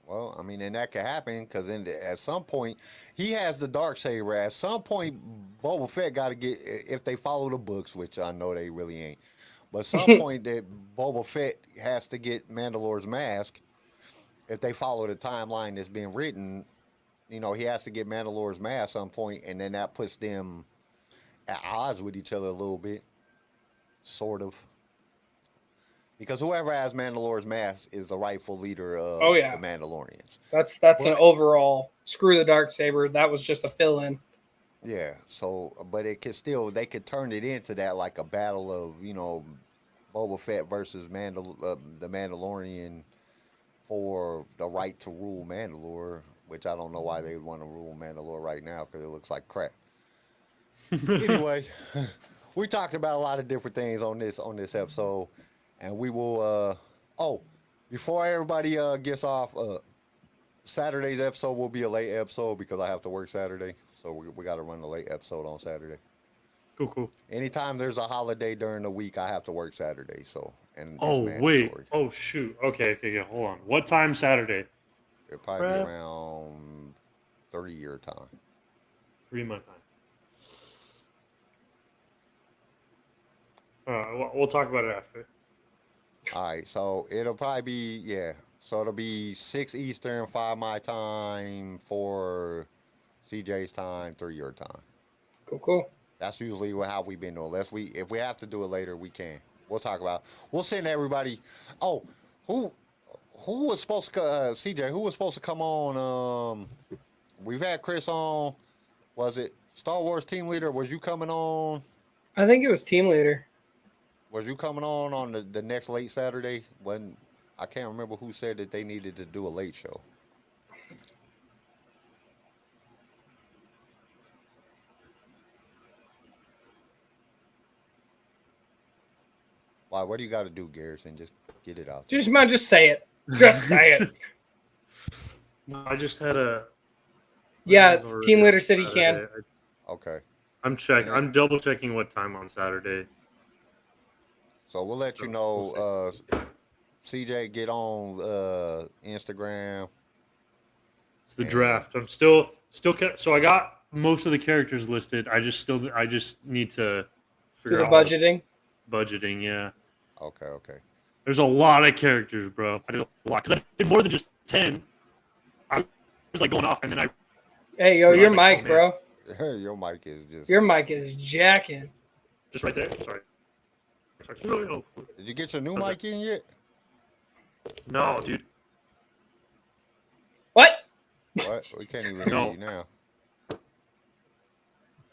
D: Well, I mean, and that could happen because at some point he has the LightSaber. At some point, Boba Fett got to get, if they follow the books, which I know they really ain't. But at some point that Boba Fett has to get Mandalore's mask. If they follow the timeline that's being written, he has to get Mandalore's mask at some point, and then that puts them at odds with each other a little bit, sort of. Because whoever has Mandalorian's mask is the rightful leader of the Mandalorians.
F: That's an overall screw the Darksaber. That was just a fill-in.
D: Yeah. So, but it could still they could turn it into that like a battle of Boba Fett versus the Mandalorian for the right to rule Mandalore, which I don't know why they would want to rule Mandalore right now because it looks like crap. Anyway, we talked about a lot of different things on this episode, and we will. Before everybody gets off, Saturday's episode will be a late episode because I have to work Saturday, so we got to run a late episode on Saturday.
E: Cool.
D: Anytime there's a holiday during the week, I have to work Saturday. So it's
E: wait.
D: mandatory.
E: Oh shoot. Okay. Hold on. What time Saturday?
D: It'll probably be around 30 your time.
E: 3 my time. We'll talk about it after.
D: All right, so it'll probably be So it'll be 6 Eastern, 5 my time, 4 CJ's time, 3 your time.
F: Cool.
D: That's usually how we've been doing. If we have to do it later, we can. We'll talk about. We'll send everybody. Oh, who was supposed to? CJ, who was supposed to come on? We've had Chris on. Was it Star Wars team leader? Was you coming on?
F: I think it was team leader.
D: Was you coming on the next late Saturday? When I can't remember who said that they needed to do a late show. Why? What do you got to do, Garrison? Just get it out.
F: Just say it. Just say it.
E: No, I just had a.
F: Yeah, team leader said he can.
D: Okay.
E: I'm double checking what time on Saturday.
D: So we'll let you know. CJ, get on Instagram.
E: It's the draft. I'm still. So I got most of the characters listed. I just need to figure
F: do the
E: out budgeting. Yeah.
D: Okay.
E: There's a lot of characters, bro. I did a lot because I did more than just 10. I was like going off, and then I.
F: Hey, yo, your mic, bro.
D: Your mic is just.
F: Your mic is jacking.
E: Just right there. Sorry.
D: Did you get your new mic in yet?
E: No, dude.
F: What?
D: We can't even hear you now.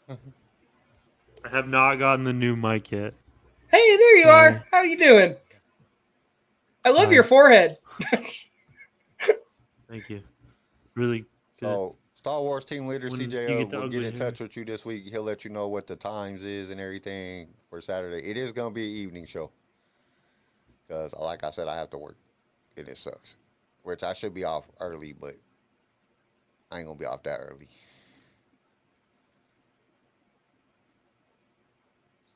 E: I have not gotten the new mic yet.
F: Hey, there you are. How you doing? I love your forehead.
E: Thank you. Really good.
D: So, Star Wars team leader CJ will get in
E: hair.
D: touch with you this week. He'll let you know what the times is and everything for Saturday. It is going to be an evening show. Because, like I said, I have to work. And it sucks. Which I should be off early, but I ain't going to be off that early.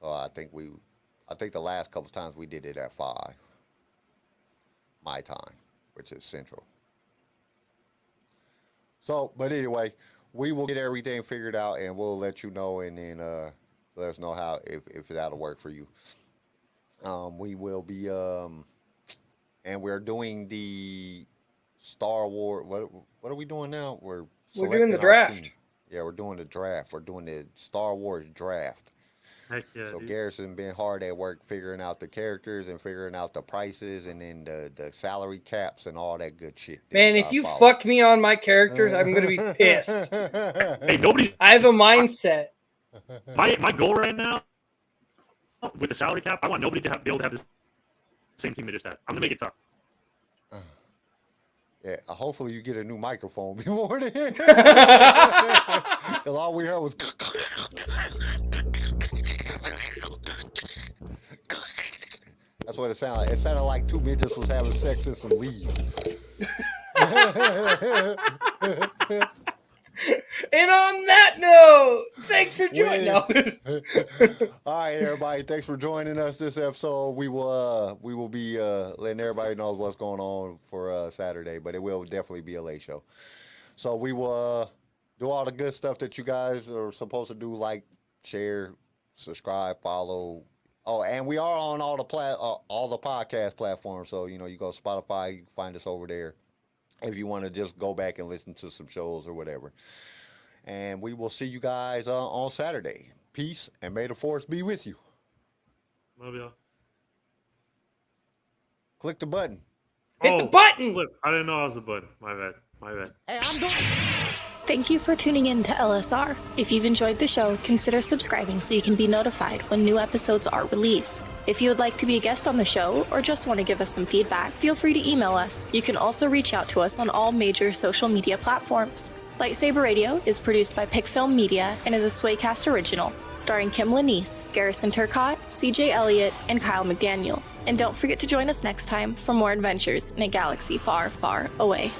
D: So, I think the last couple times we did it at 5. My time, which is Central. So, but anyway, we will get everything figured out and we'll let you know and then let us know how if that'll work for you. We will be and we're doing the Star Wars. What are we doing now? We're
F: doing the draft.
D: Yeah, we're doing the draft. We're doing the Star Wars draft.
E: Heck yeah,
D: so
E: dude.
D: Garrison been hard at work figuring out the characters and figuring out the prices and then the salary caps and all that good shit.
F: Man, if you fuck me on my characters, I'm gonna be pissed.
E: Hey, nobody.
F: I have a mindset.
E: My goal right now with the salary cap, I want nobody to be able to have the same team they just had. I'm gonna make it tough.
D: Yeah, hopefully you get a new microphone before then. Because all we heard was. That's what it sounded like. It sounded like 2 midgets was having sex in some leaves.
F: And on that note, thanks for joining us.
D: All right, everybody. Thanks for joining us this episode. We will be letting everybody know what's going on for Saturday, but it will definitely be a late show. So we will do all the good stuff that you guys are supposed to do, like share, subscribe, follow. Oh, and we are on all the podcast platforms. So you go Spotify, you can find us over there. If you want to just go back and listen to some shows or whatever. And we will see you guys on Saturday. Peace, and may the force be with you.
E: Love y'all.
D: Click the button.
F: Hit the button!
E: Flip. I didn't know I was the button. My bad.
D: Hey, I'm doing.
J: Thank you for tuning in to LSR. If you've enjoyed the show, consider subscribing so you can be notified when new episodes are released. If you would like to be a guest on the show or just want to give us some feedback, feel free to email us. You can also reach out to us on all major social media platforms. LightSaber Radio is produced by Pickfilm Media and is a Swaycast original, starring Kim Lanise, Garrison Turcott, CJ Elliott, and Kyle McDaniel. And don't forget to join us next time for more adventures in a galaxy far, far away.